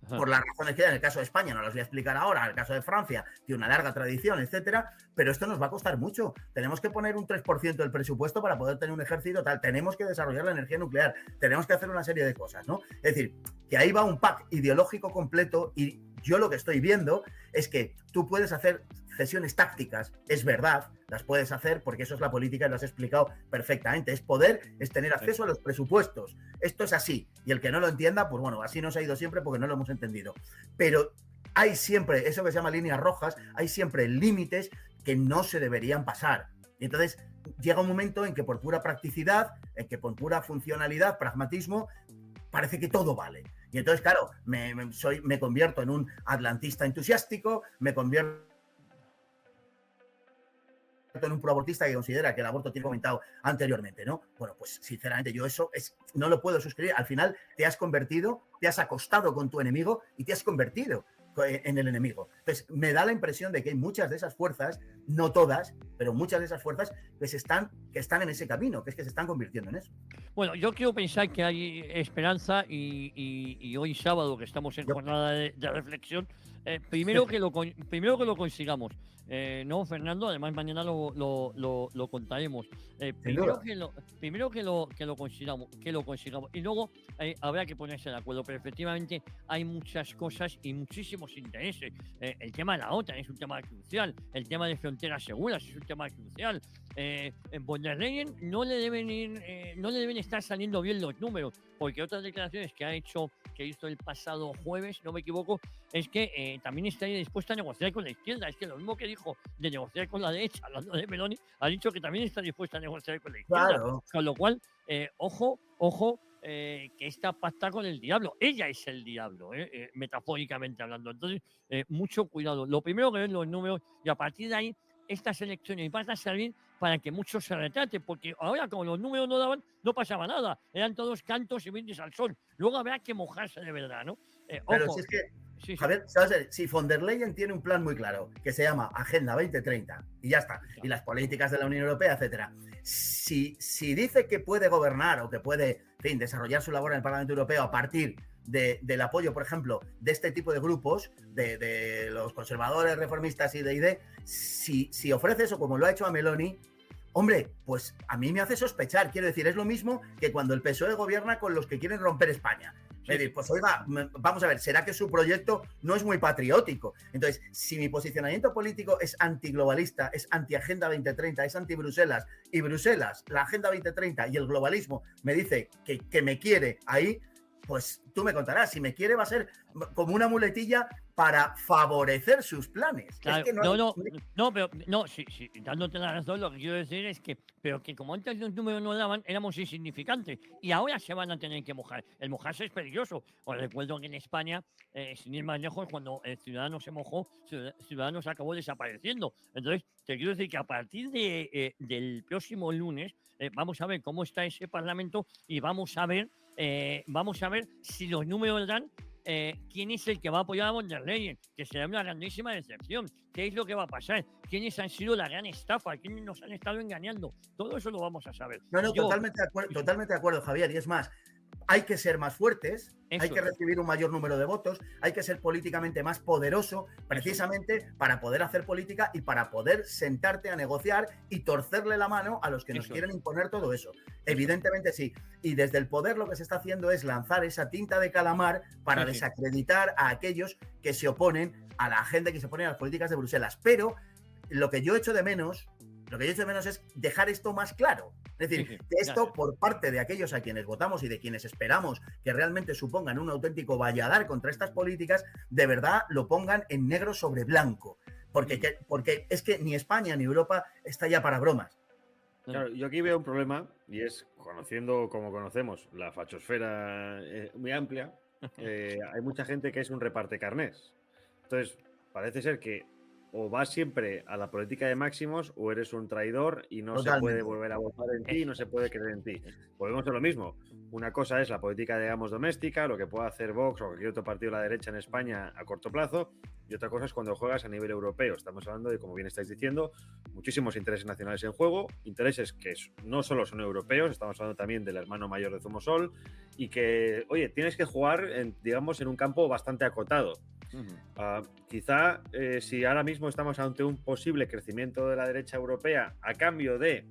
Speaker 7: por las razones que hay. En el caso de España, no las voy a explicar ahora, en el caso de Francia, tiene una larga tradición, etcétera, pero esto nos va a costar mucho. Tenemos que poner un 3% del presupuesto para poder tener un ejército tal, tenemos que desarrollar la energía nuclear, tenemos que hacer una serie de cosas, ¿no? Es decir, que ahí va un pack ideológico completo y yo lo que estoy viendo es que tú puedes hacer cesiones tácticas, es verdad, las puedes hacer porque eso es la política y lo has explicado perfectamente. Es poder, es tener acceso a los presupuestos. Esto es así. Y el que no lo entienda, pues bueno, así nos ha ido siempre porque no lo hemos entendido. Pero hay siempre, eso que se llama líneas rojas, hay siempre límites que no se deberían pasar. Y entonces llega un momento en que por pura practicidad, en que por pura funcionalidad, pragmatismo, parece que todo vale. Y entonces, claro, me convierto en un atlantista entusiástico, me convierto en un proabortista que considera que el aborto tiene comentado anteriormente, ¿no? Bueno, pues sinceramente yo eso no lo puedo suscribir. Al final te has convertido, te has acostado con tu enemigo y te has convertido en el enemigo. Entonces, me da la impresión de que hay muchas de esas fuerzas, no todas, pero muchas de esas fuerzas que están en ese camino, que es que se están convirtiendo en eso.
Speaker 6: Bueno, yo quiero pensar que hay esperanza y hoy sábado, que estamos en jornada de reflexión, primero que lo consigamos. No, Fernando, además mañana lo contaremos. Primero que lo consigamos. Y luego habrá que ponerse de acuerdo. Pero efectivamente hay muchas cosas y muchísimos intereses. El tema de la OTAN es un tema crucial. El tema de fronteras seguras es un tema crucial. En von der Leyen no le deben estar saliendo bien los números, porque otras declaraciones que hizo el pasado jueves, no me equivoco, es que también estaría dispuesta a negociar con la izquierda. Es que lo mismo que dijo de negociar con la derecha, hablando de Meloni, ha dicho que también está dispuesta a negociar con la izquierda.
Speaker 7: Claro.
Speaker 6: Con lo cual, ojo, que está pacta con el diablo. Ella es el diablo, metafóricamente hablando. Entonces, mucho cuidado. Lo primero que ven los números, y a partir de ahí, estas elecciones van a servir para que muchos se retraten, porque ahora, como los números no daban, no pasaba nada. Eran todos cantos y brindis al sol. Luego habrá que mojarse de verdad, ¿no?
Speaker 7: Pero
Speaker 6: Ojo.
Speaker 7: si es que,
Speaker 6: Sí.
Speaker 7: Javier, ¿sabes? Si von der Leyen tiene un plan muy claro, que se llama Agenda 2030, y ya está, y las políticas de la Unión Europea, etcétera. Si dice que puede gobernar o que puede, en fin, desarrollar su labor en el Parlamento Europeo a partir del apoyo, por ejemplo, de este tipo de grupos, de los conservadores, reformistas y de ID, si ofrece eso como lo ha hecho a Meloni, hombre, pues a mí me hace sospechar. Quiero decir, es lo mismo que cuando el PSOE gobierna con los que quieren romper España. Es decir, pues oiga, vamos a ver, ¿será que su proyecto no es muy patriótico? Entonces, si mi posicionamiento político es antiglobalista, es anti-Agenda 2030, es anti-Bruselas, y Bruselas, la Agenda 2030 y el globalismo me dice que me quiere ahí, pues tú me contarás, si me quiere va a ser como una muletilla para favorecer sus planes.
Speaker 6: Claro,
Speaker 7: Es que
Speaker 6: sí, dándote la razón, lo que quiero decir es que, pero que como antes los números no daban, éramos insignificantes y ahora se van a tener que mojar. El mojarse es peligroso. Os recuerdo que en España, sin ir más lejos, cuando el Ciudadanos se mojó, Ciudadanos acabó desapareciendo. Entonces, te quiero decir que a partir del próximo lunes vamos a ver cómo está ese Parlamento y vamos a ver si los números dan quién es el que va a apoyar a von der Leyen, que será una grandísima decepción. ¿Qué es lo que va a pasar? ¿Quiénes han sido la gran estafa? ¿Quiénes nos han estado engañando? Todo eso lo vamos a saber.
Speaker 7: Totalmente de acuerdo, Javier. Y es más, hay que ser más fuertes, hay que recibir un mayor número de votos, hay que ser políticamente más poderoso, precisamente para poder hacer política y para poder sentarte a negociar y torcerle la mano a los que nos quieren imponer todo eso. Evidentemente sí. Y desde el poder lo que se está haciendo es lanzar esa tinta de calamar para desacreditar a aquellos que se oponen a la agenda, que se oponen a las políticas de Bruselas. Pero lo que yo echo de menos es dejar esto más claro. Es decir, que esto por parte de aquellos a quienes votamos y de quienes esperamos que realmente supongan un auténtico valladar contra estas políticas, de verdad lo pongan en negro sobre blanco. Porque es que ni España ni Europa está ya para bromas.
Speaker 1: Claro, yo aquí veo un problema y es, conociendo como conocemos la fachosfera muy amplia, hay mucha gente que es un reparte carnés. Entonces, parece ser que o vas siempre a la política de máximos o eres un traidor y no se puede volver a votar en ti, no se puede creer en ti. Volvemos a lo mismo. Una cosa es la política, digamos, doméstica, lo que pueda hacer Vox o cualquier otro partido de la derecha en España a corto plazo, y otra cosa es cuando juegas a nivel europeo. Estamos hablando de, como bien estáis diciendo, muchísimos intereses nacionales en juego, intereses que no solo son europeos, estamos hablando también del hermano mayor de Zumosol, y que, oye, tienes que jugar, digamos, en un campo bastante acotado. Quizá si ahora mismo estamos ante un posible crecimiento de la derecha europea a cambio de,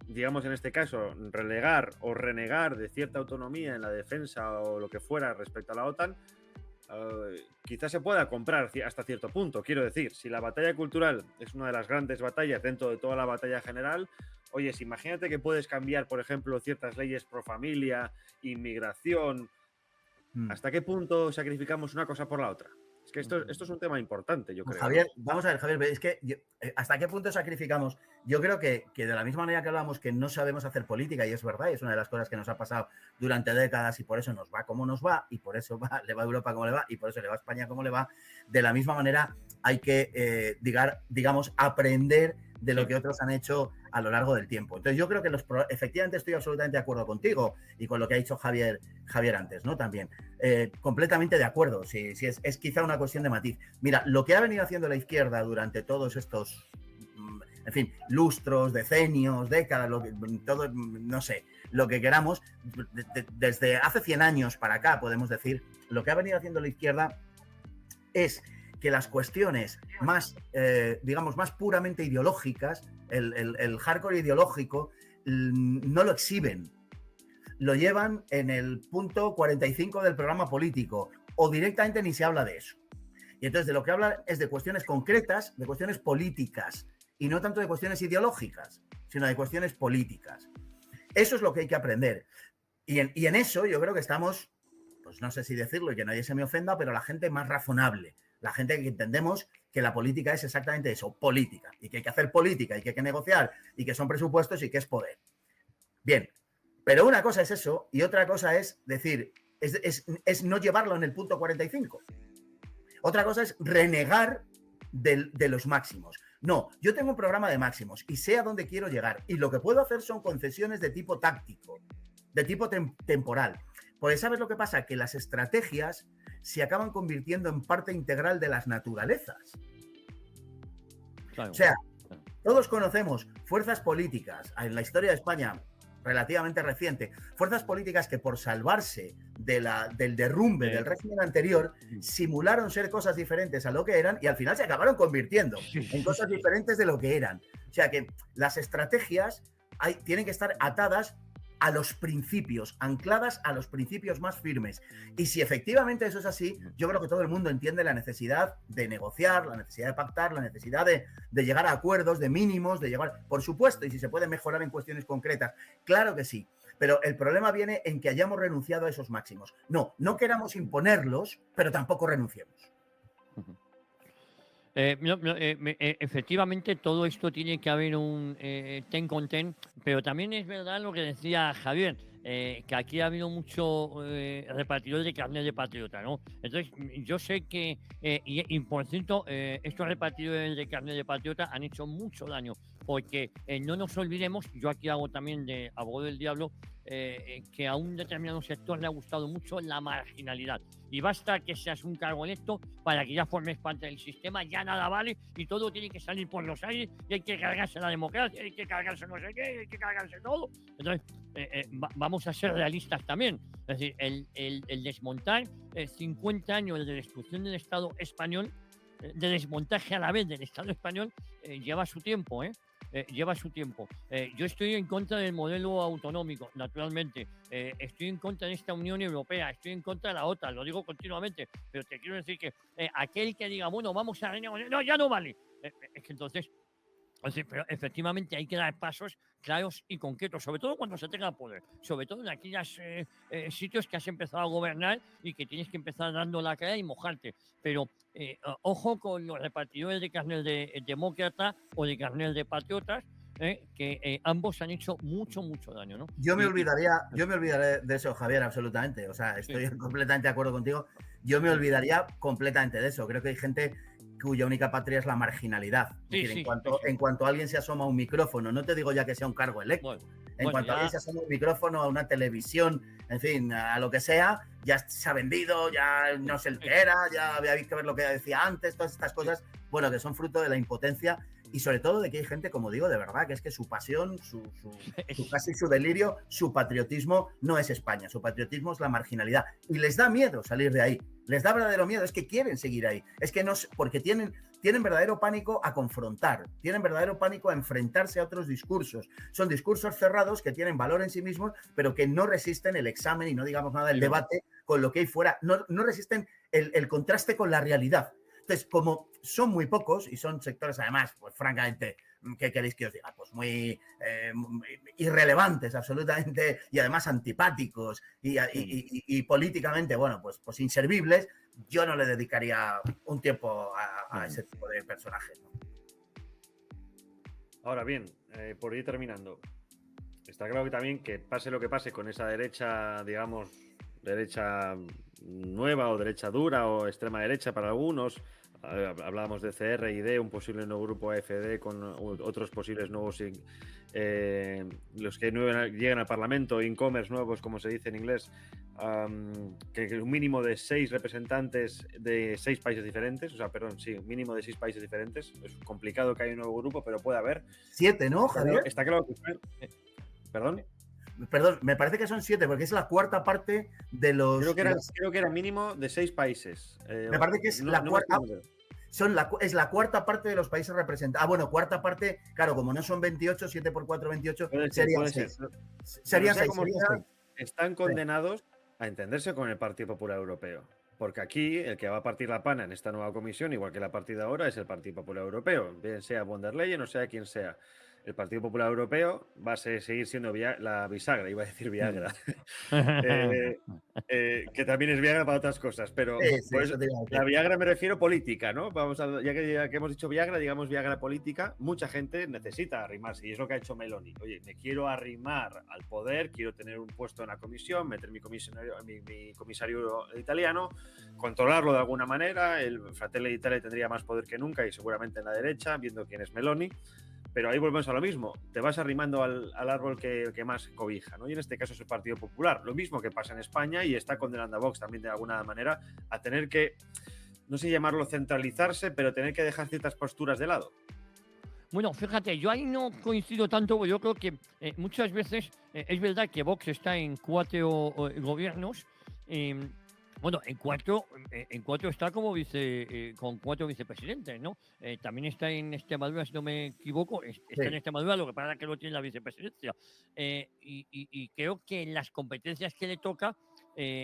Speaker 1: digamos en este caso, relegar o renegar de cierta autonomía en la defensa o lo que fuera respecto a la OTAN, quizás se pueda comprar hasta cierto punto. Quiero decir, si la batalla cultural es una de las grandes batallas dentro de toda la batalla general, oye, si imagínate que puedes cambiar, por ejemplo, ciertas leyes pro familia, inmigración, ¿hasta qué punto sacrificamos una cosa por la otra? Es que esto es un tema importante, yo creo.
Speaker 7: Javier, vamos a ver, Javier, es que ¿hasta qué punto sacrificamos? Yo creo que de la misma manera que hablamos que no sabemos hacer política, y es verdad, y es una de las cosas que nos ha pasado durante décadas, y por eso nos va como nos va, y por eso le va a Europa como le va, y por eso le va a España como le va, de la misma manera hay que, digamos, aprender de lo que otros han hecho a lo largo del tiempo. Entonces yo creo que efectivamente estoy absolutamente de acuerdo contigo y con lo que ha dicho Javier antes, ¿no? También. Completamente de acuerdo, sí, es quizá una cuestión de matiz. Mira, lo que ha venido haciendo la izquierda durante todos estos, en fin, lustros, decenios, décadas, todo, no sé, lo que queramos, desde hace 100 años para acá, podemos decir, lo que ha venido haciendo la izquierda es que las cuestiones más, digamos, más puramente ideológicas, el hardcore ideológico, no lo exhiben. Lo llevan en el punto 45 del programa político o directamente ni se habla de eso. Y entonces de lo que hablan es de cuestiones concretas, de cuestiones políticas y no tanto de cuestiones ideológicas, sino de cuestiones políticas. Eso es lo que hay que aprender. Y en eso yo creo que estamos, pues no sé si decirlo y que nadie se me ofenda, pero la gente más razonable, la gente que entendemos que la política es exactamente eso, política, y que hay que hacer política, y que hay que negociar, y que son presupuestos y que es poder. Bien, pero una cosa es eso y otra cosa es decir, es no llevarlo en el punto 45. Otra cosa es renegar de los máximos. No, yo tengo un programa de máximos y sé a dónde quiero llegar, y lo que puedo hacer son concesiones de tipo táctico, de tipo temporal. Porque ¿sabes lo que pasa? Que las estrategias se acaban convirtiendo en parte integral de las naturalezas.
Speaker 6: Claro.
Speaker 7: O sea, todos conocemos fuerzas políticas en la historia de España relativamente reciente, fuerzas políticas que por salvarse del derrumbe del régimen anterior simularon ser cosas diferentes a lo que eran y al final se acabaron convirtiendo en cosas diferentes de lo que eran. O sea que las estrategias tienen que estar atadas a los principios, ancladas a los principios más firmes. Y si efectivamente eso es así, yo creo que todo el mundo entiende la necesidad de negociar, la necesidad de pactar, la necesidad de llegar a acuerdos, de mínimos, de llegar, por supuesto, y si se puede mejorar en cuestiones concretas, claro que sí. Pero el problema viene en que hayamos renunciado a esos máximos. No queramos imponerlos, pero tampoco renunciemos.
Speaker 6: Efectivamente, todo esto tiene que haber un ten con ten, pero también es verdad lo que decía Javier, que aquí ha habido mucho repartidor de carnet de patriota, ¿no? Entonces, yo sé que, y por cierto, estos repartidores de carnet de patriota han hecho mucho daño, porque no nos olvidemos, yo aquí hago también de abogado del diablo, que a un determinado sector le ha gustado mucho la marginalidad. Y basta que seas un cargo electo para que ya formes parte del sistema, ya nada vale y todo tiene que salir por los aires y hay que cargarse la democracia, hay que cargarse no sé qué, hay que cargarse todo. Entonces, vamos a ser realistas también. Es decir, el desmontar 50 años de destrucción del Estado español, de desmontaje a la vez del Estado español, lleva su tiempo, lleva su tiempo. Yo estoy en contra del modelo autonómico, naturalmente. Estoy en contra de esta Unión Europea, estoy en contra de la OTAN, lo digo continuamente, pero te quiero decir que aquel que diga, bueno, vamos a renegociar, no, ya no vale. Es que entonces, pero efectivamente hay que dar pasos claros y concretos, sobre todo cuando se tenga poder, sobre todo en aquellos sitios que has empezado a gobernar y que tienes que empezar dando la cara y mojarte. Pero ojo con los repartidores de carnet de demócrata o de carnet de patriotas, que ambos han hecho mucho daño, ¿no?
Speaker 7: Yo me olvidaría de eso, Javier, absolutamente. O sea, estoy completamente de acuerdo contigo. Yo me olvidaría completamente de eso. Creo que hay gente cuya única patria es la marginalidad. Es decir, en cuanto alguien se asoma a un micrófono, no te digo ya que sea un cargo electo, en cuanto alguien se asoma a un micrófono, a una televisión, en fin, a lo que sea, ya se ha vendido, ya no sé el que era, ya había visto ver lo que decía antes, todas estas cosas, bueno, que son fruto de la impotencia y sobre todo de que hay gente, como digo, de verdad, que es que su pasión, casi su delirio, su patriotismo no es España, su patriotismo es la marginalidad y les da miedo salir de ahí, les da verdadero miedo, es que quieren seguir ahí, es que no, porque tienen verdadero pánico a confrontar, tienen verdadero pánico a enfrentarse a otros discursos, son discursos cerrados que tienen valor en sí mismos, pero que no resisten el examen y no digamos nada del debate con lo que hay fuera, no resisten el contraste con la realidad. Entonces, como son muy pocos y son sectores además, pues francamente, ¿qué queréis que os diga? Pues muy irrelevantes absolutamente y además antipáticos y políticamente, bueno, pues inservibles, yo no le dedicaría un tiempo a ese tipo de personajes, ¿no?
Speaker 1: Ahora bien, por ir terminando, está claro que también que pase lo que pase con esa derecha, digamos, derecha nueva o derecha dura o extrema derecha para algunos. Hablábamos de CR y D, un posible nuevo grupo AFD con otros posibles nuevos, los que llegan al Parlamento, incomers nuevos, como se dice en inglés, que un mínimo de 6 representantes de 6 países diferentes, un mínimo de 6 países diferentes. Es complicado que haya un nuevo grupo, pero puede haber.
Speaker 7: 7, ¿no, Javier?
Speaker 1: Está claro que... ¿Perdón?
Speaker 7: Perdón, me parece que son 7, porque es la cuarta parte de los...
Speaker 1: Creo que era mínimo de 6 países.
Speaker 7: Me parece que es la cuarta... Es la cuarta parte de los países representados. Ah, bueno, cuarta parte, claro, como no son 28, 7 por 4, 28, serían 6. Serían 6.
Speaker 1: Están condenados a entenderse con el Partido Popular Europeo. porque aquí el que va a partir la pana en esta nueva comisión, igual que la partida ahora, es el Partido Popular Europeo, bien sea von der Leyen o sea quien sea. El Partido Popular Europeo va a seguir siendo la bisagra, iba a decir Viagra, que también es Viagra para otras cosas, pero
Speaker 7: Sí, sí,
Speaker 1: pues,
Speaker 7: eso te iba a decir.
Speaker 1: la Viagra me refiero política, ¿no? Ya que hemos dicho Viagra, digamos Viagra política, mucha gente necesita arrimarse y es lo que ha hecho Meloni. Oye, me quiero arrimar al poder, quiero tener un puesto en la comisión, meter mi comisario italiano, controlarlo de alguna manera. El Fratelli d'Italia tendría más poder que nunca y seguramente en la derecha, viendo quién es Meloni. Pero ahí volvemos a lo mismo, te vas arrimando al árbol que más cobija, ¿no? Y en este caso es el Partido Popular, lo mismo que pasa en España y está condenando a Vox también de alguna manera a tener que, no sé llamarlo centralizarse, pero tener que dejar ciertas posturas de lado.
Speaker 6: Bueno, fíjate, yo ahí no coincido tanto, porque yo creo que muchas veces es verdad que Vox está en 4 gobiernos. Bueno, en cuatro está como con 4 vicepresidentes, ¿no? También está en Extremadura, si no me equivoco, está en Extremadura, lo que pasa es que no tiene la vicepresidencia. Y creo que en las competencias que le toca,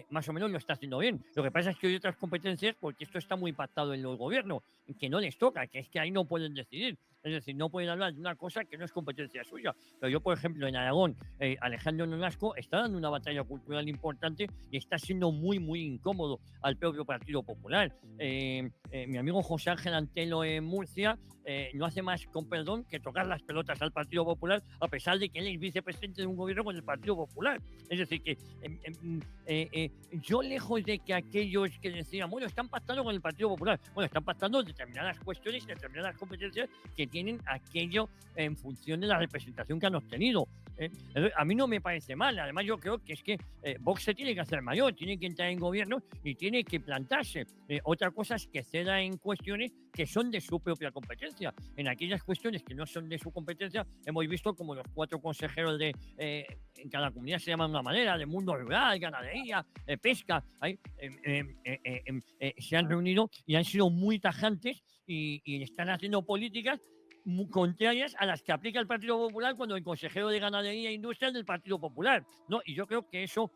Speaker 6: más o menos lo está haciendo bien. Lo que pasa es que hay otras competencias, porque esto está muy pactado en los gobiernos, que no les toca, que es que ahí no pueden decidir. Es decir, no pueden hablar de una cosa que no es competencia suya. Pero yo, por ejemplo, en Aragón, Alejandro Nolasco está dando una batalla cultural importante y está siendo muy, muy incómodo al propio Partido Popular. Mi amigo José Ángel Antelo en Murcia no hace más, con perdón, que tocar las pelotas al Partido Popular, a pesar de que él es vicepresidente de un gobierno con el Partido Popular. Es decir, que yo, lejos de que aquellos que decían, bueno, están pactando con el Partido Popular, bueno, están pactando determinadas cuestiones y determinadas competencias que tienen aquello en función de la representación que han obtenido. A mí no me parece mal. Además, yo creo que es que Vox se tiene que hacer mayor, tiene que entrar en gobierno y tiene que plantarse. Otra cosa es que ceda en cuestiones que son de su propia competencia. En aquellas cuestiones que no son de su competencia, hemos visto como los 4 consejeros en cada comunidad se llaman de una manera, de mundo rural, ganadería, pesca, se han reunido y han sido muy tajantes y están haciendo políticas muy contrarias a las que aplica el Partido Popular cuando el consejero de Ganadería e Industria es del Partido Popular, ¿no? Y yo creo que eso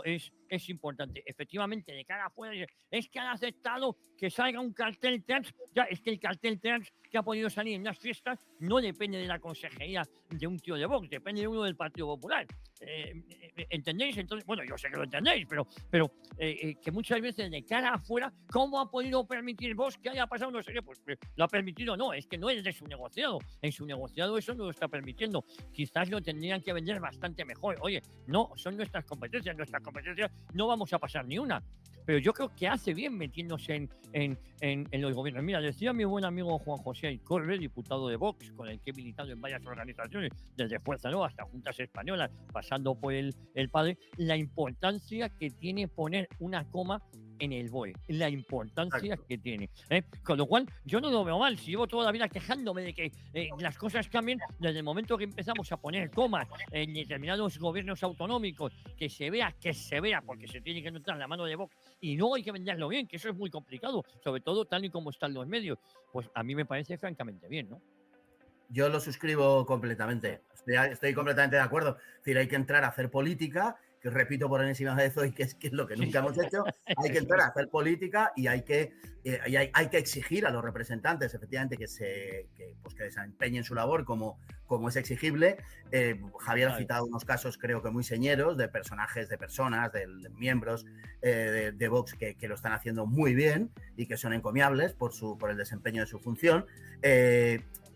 Speaker 6: es importante. Efectivamente, de cara afuera, es que han aceptado que salga un cartel trans. Ya, es que el cartel trans que ha podido salir en las fiestas no depende de la consejería de un tío de Vox, depende de uno del Partido Popular. ¿Entendéis? Entonces, bueno, yo sé que lo entendéis, pero que muchas veces de cara afuera, ¿cómo ha podido permitir Vox que haya pasado no sé qué? Pues lo ha permitido, no, es que no es de su negociado. En su negociado eso no lo está permitiendo. Quizás lo tendrían que vender bastante mejor. Oye, no, son nuestras competencias no vamos a pasar ni una. Pero yo creo que hace bien metiéndose en los gobiernos. Mira, decía mi buen amigo Juan José Aicorbe, diputado de Vox, con el que he militado en varias organizaciones, desde Fuerza Nueva hasta Juntas Españolas, pasando por el padre, la importancia que tiene poner una coma en el BOE, la importancia que tiene. Con lo cual, yo no lo veo mal. Si llevo toda la vida quejándome de que las cosas cambien, desde el momento que empezamos a poner comas en determinados gobiernos autonómicos, que se vea, porque se tiene que notar la mano de Vox, y no hay que venderlo bien, que eso es muy complicado, sobre todo tal y como están los medios. Pues a mí me parece francamente bien, ¿no?
Speaker 7: Yo lo suscribo completamente. Estoy completamente de acuerdo. Es decir, hay que entrar a hacer política, que repito por enésima vez hoy, que es lo que nunca hemos hecho. Hay que entrar a hacer política y hay que exigir a los representantes, efectivamente, que desempeñen su labor como es exigible. Javier ha citado unos casos, creo que muy señeros, de personajes, de personas, de miembros de Vox que lo están haciendo muy bien y que son encomiables por el desempeño de su función.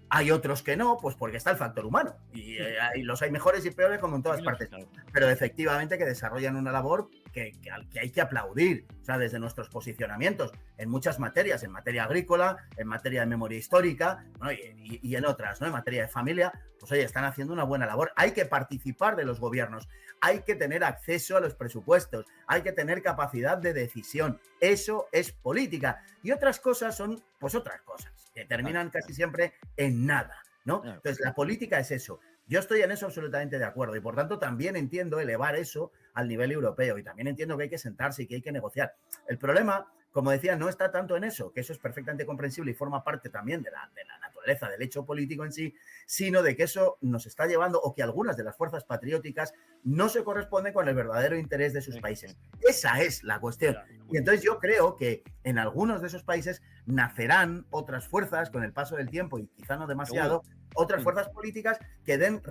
Speaker 7: Hay otros que no, pues porque está el factor humano. Y los hay mejores y peores como en todas partes. Pero efectivamente que desarrollan una labor que hay que aplaudir. O sea, desde nuestros posicionamientos en muchas materias, en materia agrícola, en materia de memoria histórica, ¿no? y en otras, ¿no? En materia de familia, pues oye, están haciendo una buena labor. Hay que participar de los gobiernos, hay que tener acceso a los presupuestos, hay que tener capacidad de decisión. Eso es política. Y otras cosas son, pues otras cosas, que terminan casi siempre en nada, ¿no? Entonces, la política es eso. Yo estoy en eso absolutamente de acuerdo y por tanto también entiendo elevar eso al nivel europeo y también entiendo que hay que sentarse y que hay que negociar. El problema, como decía, no está tanto en eso, que eso es perfectamente comprensible y forma parte también de la naturaleza del hecho político en sí, sino de que eso nos está llevando o que algunas de las fuerzas patrióticas no se corresponden con el verdadero interés de sus países. Esa es la cuestión. Y entonces yo creo que en algunos de esos países nacerán otras fuerzas con el paso del tiempo y quizá no demasiado, otras fuerzas políticas que den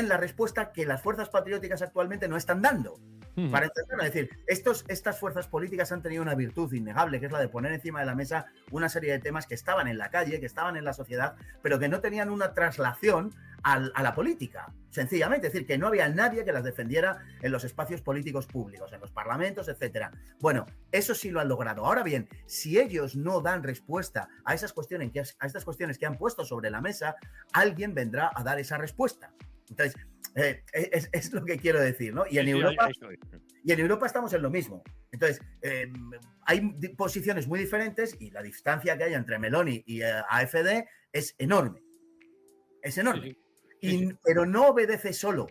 Speaker 7: la respuesta que las fuerzas patrióticas actualmente no están dando. Para entenderlo, es decir, estas fuerzas políticas han tenido una virtud innegable, que es la de poner encima de la mesa una serie de temas que estaban en la calle, que estaban en la sociedad, pero que no tenían una traslación a la política, sencillamente. Es decir, que no había nadie que las defendiera en los espacios políticos públicos, en los parlamentos, etcétera. Bueno, eso sí lo han logrado. Ahora bien, si ellos no dan respuesta a estas cuestiones que han puesto sobre la mesa, alguien vendrá a dar esa respuesta. Entonces, es lo que quiero decir, ¿no? Y en Europa estamos en lo mismo. Entonces, hay posiciones muy diferentes y la distancia que hay entre Meloni y AfD es enorme. Es enorme. Pero no obedece solo,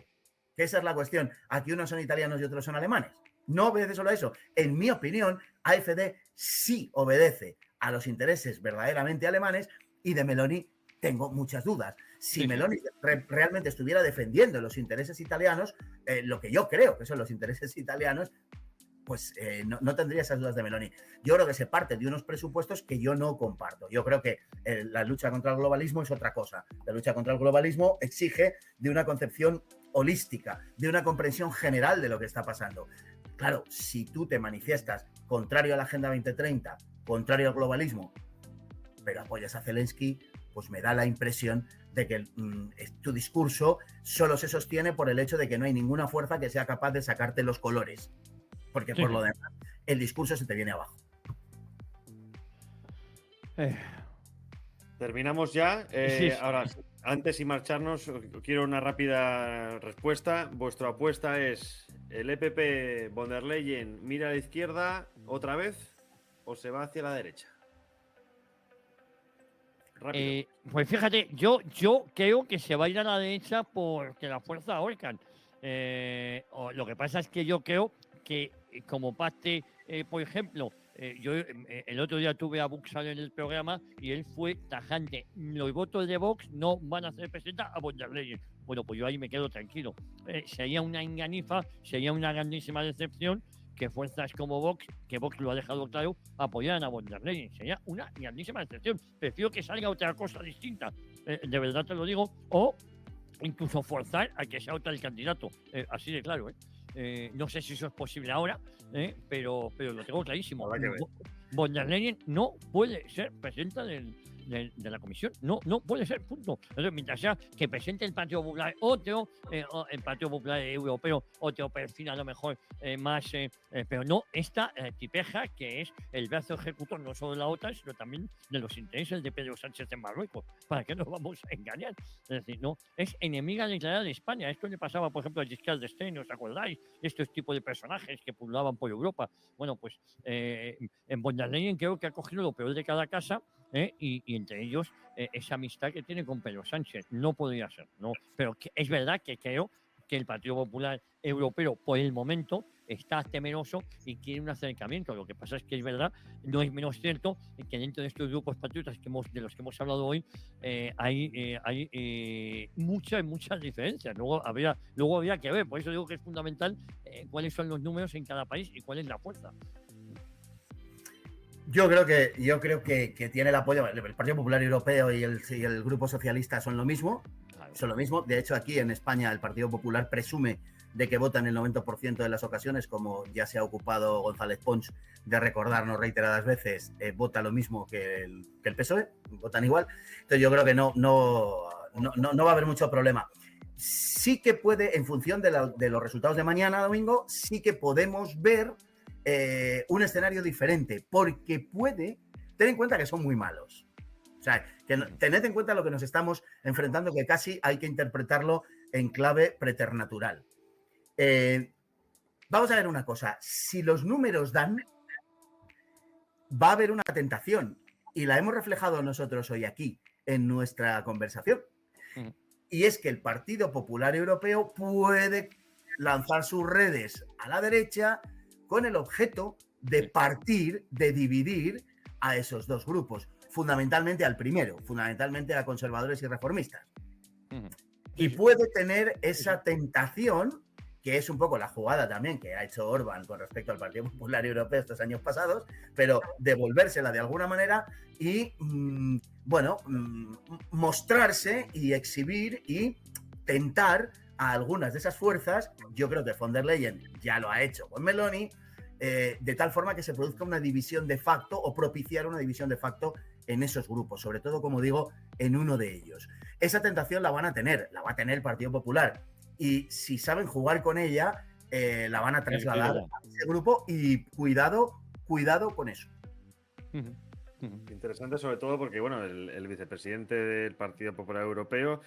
Speaker 7: que esa es la cuestión, a que unos son italianos y otros son alemanes. No obedece solo a eso. En mi opinión, AfD sí obedece a los intereses verdaderamente alemanes y de Meloni tengo muchas dudas. Si Meloni realmente estuviera defendiendo los intereses italianos, lo que yo creo que son los intereses italianos, pues no tendría esas dudas de Meloni. Yo creo que se parte de unos presupuestos que yo no comparto. Yo creo que la lucha contra el globalismo es otra cosa. La lucha contra el globalismo exige de una concepción holística, de una comprensión general de lo que está pasando. Claro, si tú te manifiestas contrario a la Agenda 2030, contrario al globalismo, pero apoyas a Zelensky, pues me da la impresión de que tu discurso solo se sostiene por el hecho de que no hay ninguna fuerza que sea capaz de sacarte los colores. Porque por lo demás, el discurso se te viene abajo.
Speaker 1: Terminamos ya. Ahora, antes de marcharnos, quiero una rápida respuesta. Vuestra apuesta es: ¿el EPP von der Leyen mira a la izquierda otra vez o se va hacia la derecha?
Speaker 6: Pues fíjate, yo creo que se va a ir a la derecha porque la fuerza ahorcan. Lo que pasa es que yo creo que como parte, por ejemplo, yo el otro día tuve a Buxal en el programa y él fue tajante. Los votos de Vox no van a hacer presentar a von der Leyen. Bueno, pues yo ahí me quedo tranquilo. Sería una enganifa, sería una grandísima decepción que fuerzas como Vox, que Vox lo ha dejado claro, apoyaran a von der Leyen. Sería una grandísima decepción. Prefiero que salga otra cosa distinta, de verdad te lo digo, o incluso forzar a que sea otro el candidato, así de claro. No sé si eso es posible ahora, pero lo tengo clarísimo. Von der Leyen no puede ser presidenta de la comisión, no puede ser, punto. Entonces, mientras sea que presente el Partido Popular otro, el Partido Popular Europeo otro perfil a lo mejor más, pero no esta tipeja que es el brazo ejecutor no solo de la OTAN, sino también de los intereses de Pedro Sánchez en Marruecos. ¿Para qué nos vamos a engañar? Es decir, no, es enemiga declarada de España. Esto le pasaba, por ejemplo, a Giscard d'Estaing, ¿os acordáis? Estos tipos de personajes que pululaban por Europa. Bueno, pues en von der Leyen creo que ha cogido lo peor de cada casa, y entre ellos esa amistad que tiene con Pedro Sánchez. No podría ser, no. Pero es verdad que creo que el Partido Popular Europeo, por el momento, está temeroso y quiere un acercamiento. Lo que pasa es que es verdad, no es menos cierto que dentro de estos grupos patriotas de los que hemos hablado hoy, hay muchas diferencias. Luego habría que ver. Por eso digo que es fundamental cuáles son los números en cada país y cuál es la fuerza.
Speaker 7: Yo creo que tiene el apoyo. El Partido Popular Europeo y el Grupo Socialista son lo mismo. Son lo mismo. De hecho, aquí en España el Partido Popular presume de que votan el 90% de las ocasiones, como ya se ha ocupado González Pons de recordarnos reiteradas veces, vota lo mismo que el PSOE, votan igual. Entonces yo creo que no va a haber mucho problema. Sí que puede, en función de los resultados de mañana, domingo, sí que podemos ver un escenario diferente, porque puede, ten en cuenta que son muy malos. O sea, tened en cuenta lo que nos estamos enfrentando, que casi hay que interpretarlo en clave preternatural. Vamos a ver una cosa, si los números dan, va a haber una tentación, y la hemos reflejado nosotros hoy aquí, en nuestra conversación. y es que el Partido Popular Europeo puede lanzar sus redes a la derecha con el objeto de partir, de dividir a esos dos grupos, fundamentalmente al primero, fundamentalmente a conservadores y reformistas. Y puede tener esa tentación, que es un poco la jugada también que ha hecho Orbán con respecto al Partido Popular Europeo estos años pasados, pero devolvérsela de alguna manera y, mostrarse y exhibir y tentar a algunas de esas fuerzas. Yo creo que von der Leyen ya lo ha hecho con Meloni, de tal forma que se produzca una división de facto o propiciar una división de facto en esos grupos, sobre todo, como digo, en uno de ellos. Esa tentación la va a tener el Partido Popular, y si saben jugar con ella, la van a trasladar a ese grupo, y cuidado con eso.
Speaker 1: Interesante, sobre todo porque, bueno, el vicepresidente del Partido Popular Europeo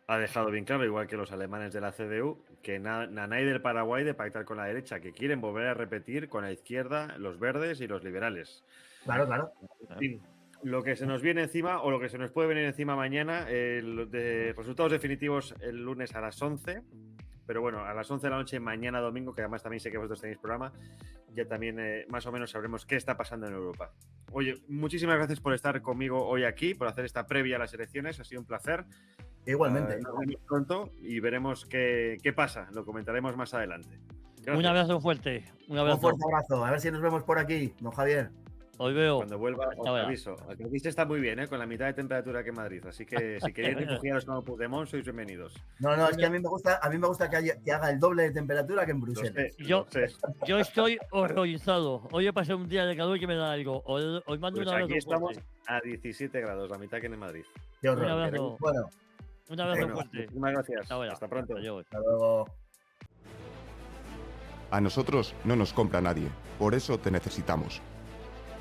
Speaker 1: ha dejado bien claro, igual que los alemanes de la CDU, que nanay del Paraguay de pactar con la derecha, que quieren volver a repetir con la izquierda, los verdes y los liberales.
Speaker 7: Claro.
Speaker 1: En fin, lo que se nos viene encima, o lo que se nos puede venir encima mañana, de resultados definitivos el lunes a las 11, pero bueno, a las 11 de la noche, mañana domingo, que además también sé que vosotros tenéis programa, ya también más o menos sabremos qué está pasando en Europa. Oye, muchísimas gracias por estar conmigo hoy aquí, por hacer esta previa a las elecciones, ha sido un placer.
Speaker 7: Igualmente.
Speaker 1: Nos vemos pronto y veremos qué pasa, lo comentaremos más adelante. Gracias.
Speaker 6: Un abrazo fuerte. Un
Speaker 7: fuerte abrazo. A ver si nos vemos por aquí, don Javier.
Speaker 6: Os veo.
Speaker 1: Cuando vuelva, os aviso. Aquí está muy bien, con la mitad de temperatura que en Madrid. Así que si queréis refugiaros como Puigdemont, sois bienvenidos.
Speaker 7: No, es que a mí me gusta que haga el doble de temperatura que en Bruselas.
Speaker 6: Yo estoy horrorizado. Hoy he pasado un día de calor que me da algo. Os mando
Speaker 1: pues
Speaker 6: un abrazo.
Speaker 1: Aquí estamos a 17 grados, la mitad que en Madrid.
Speaker 7: Qué horror.
Speaker 6: Un abrazo.
Speaker 7: Bueno.
Speaker 6: Un abrazo fuerte.
Speaker 1: Muchísimas gracias. Hasta pronto.
Speaker 7: Hasta luego.
Speaker 4: A nosotros no nos compra nadie, por eso te necesitamos.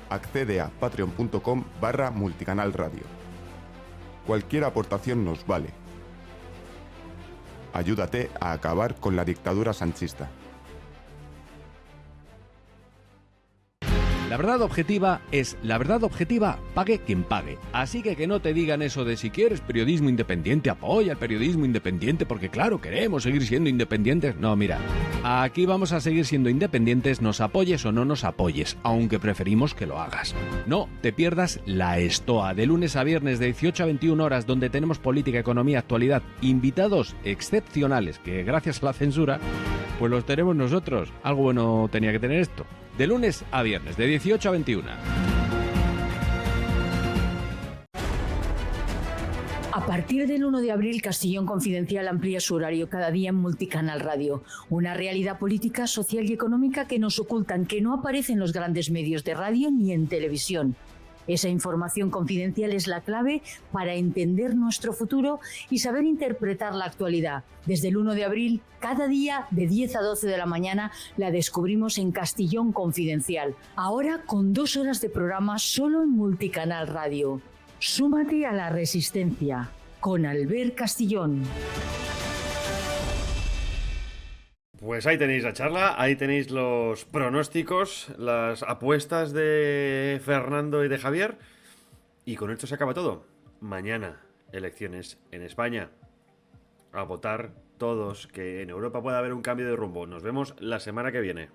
Speaker 4: Accede a patreon.com/multicanalradio. Cualquier aportación nos vale. Ayúdate a acabar con la dictadura sanchista.
Speaker 8: La verdad objetiva es la verdad objetiva, pague quien pague. Así que no te digan eso de si quieres periodismo independiente, apoya el periodismo independiente, porque claro, queremos seguir siendo independientes. No, mira, aquí vamos a seguir siendo independientes, nos apoyes o no nos apoyes, aunque preferimos que lo hagas. No te pierdas La Estoa, de lunes a viernes de 18 a 21 horas, donde tenemos política, economía, actualidad, invitados excepcionales, que gracias a la censura, pues los tenemos nosotros. Algo bueno tenía que tener esto. De lunes a viernes, de 18 a 21.
Speaker 9: A partir del 1 de abril, Castellón Confidencial amplía su horario cada día en Multicanal Radio. Una realidad política, social y económica que nos ocultan, que no aparece en los grandes medios de radio ni en televisión. Esa información confidencial es la clave para entender nuestro futuro y saber interpretar la actualidad. Desde el 1 de abril, cada día de 10 a 12 de la mañana, la descubrimos en Castellón Confidencial. Ahora con 2 horas de programa solo en Multicanal Radio. Súmate a la resistencia con Albert Castillón.
Speaker 1: Pues ahí tenéis la charla, ahí tenéis los pronósticos, las apuestas de Fernando y de Javier. Y con esto se acaba todo. Mañana, elecciones en España. A votar todos, que en Europa pueda haber un cambio de rumbo. Nos vemos la semana que viene.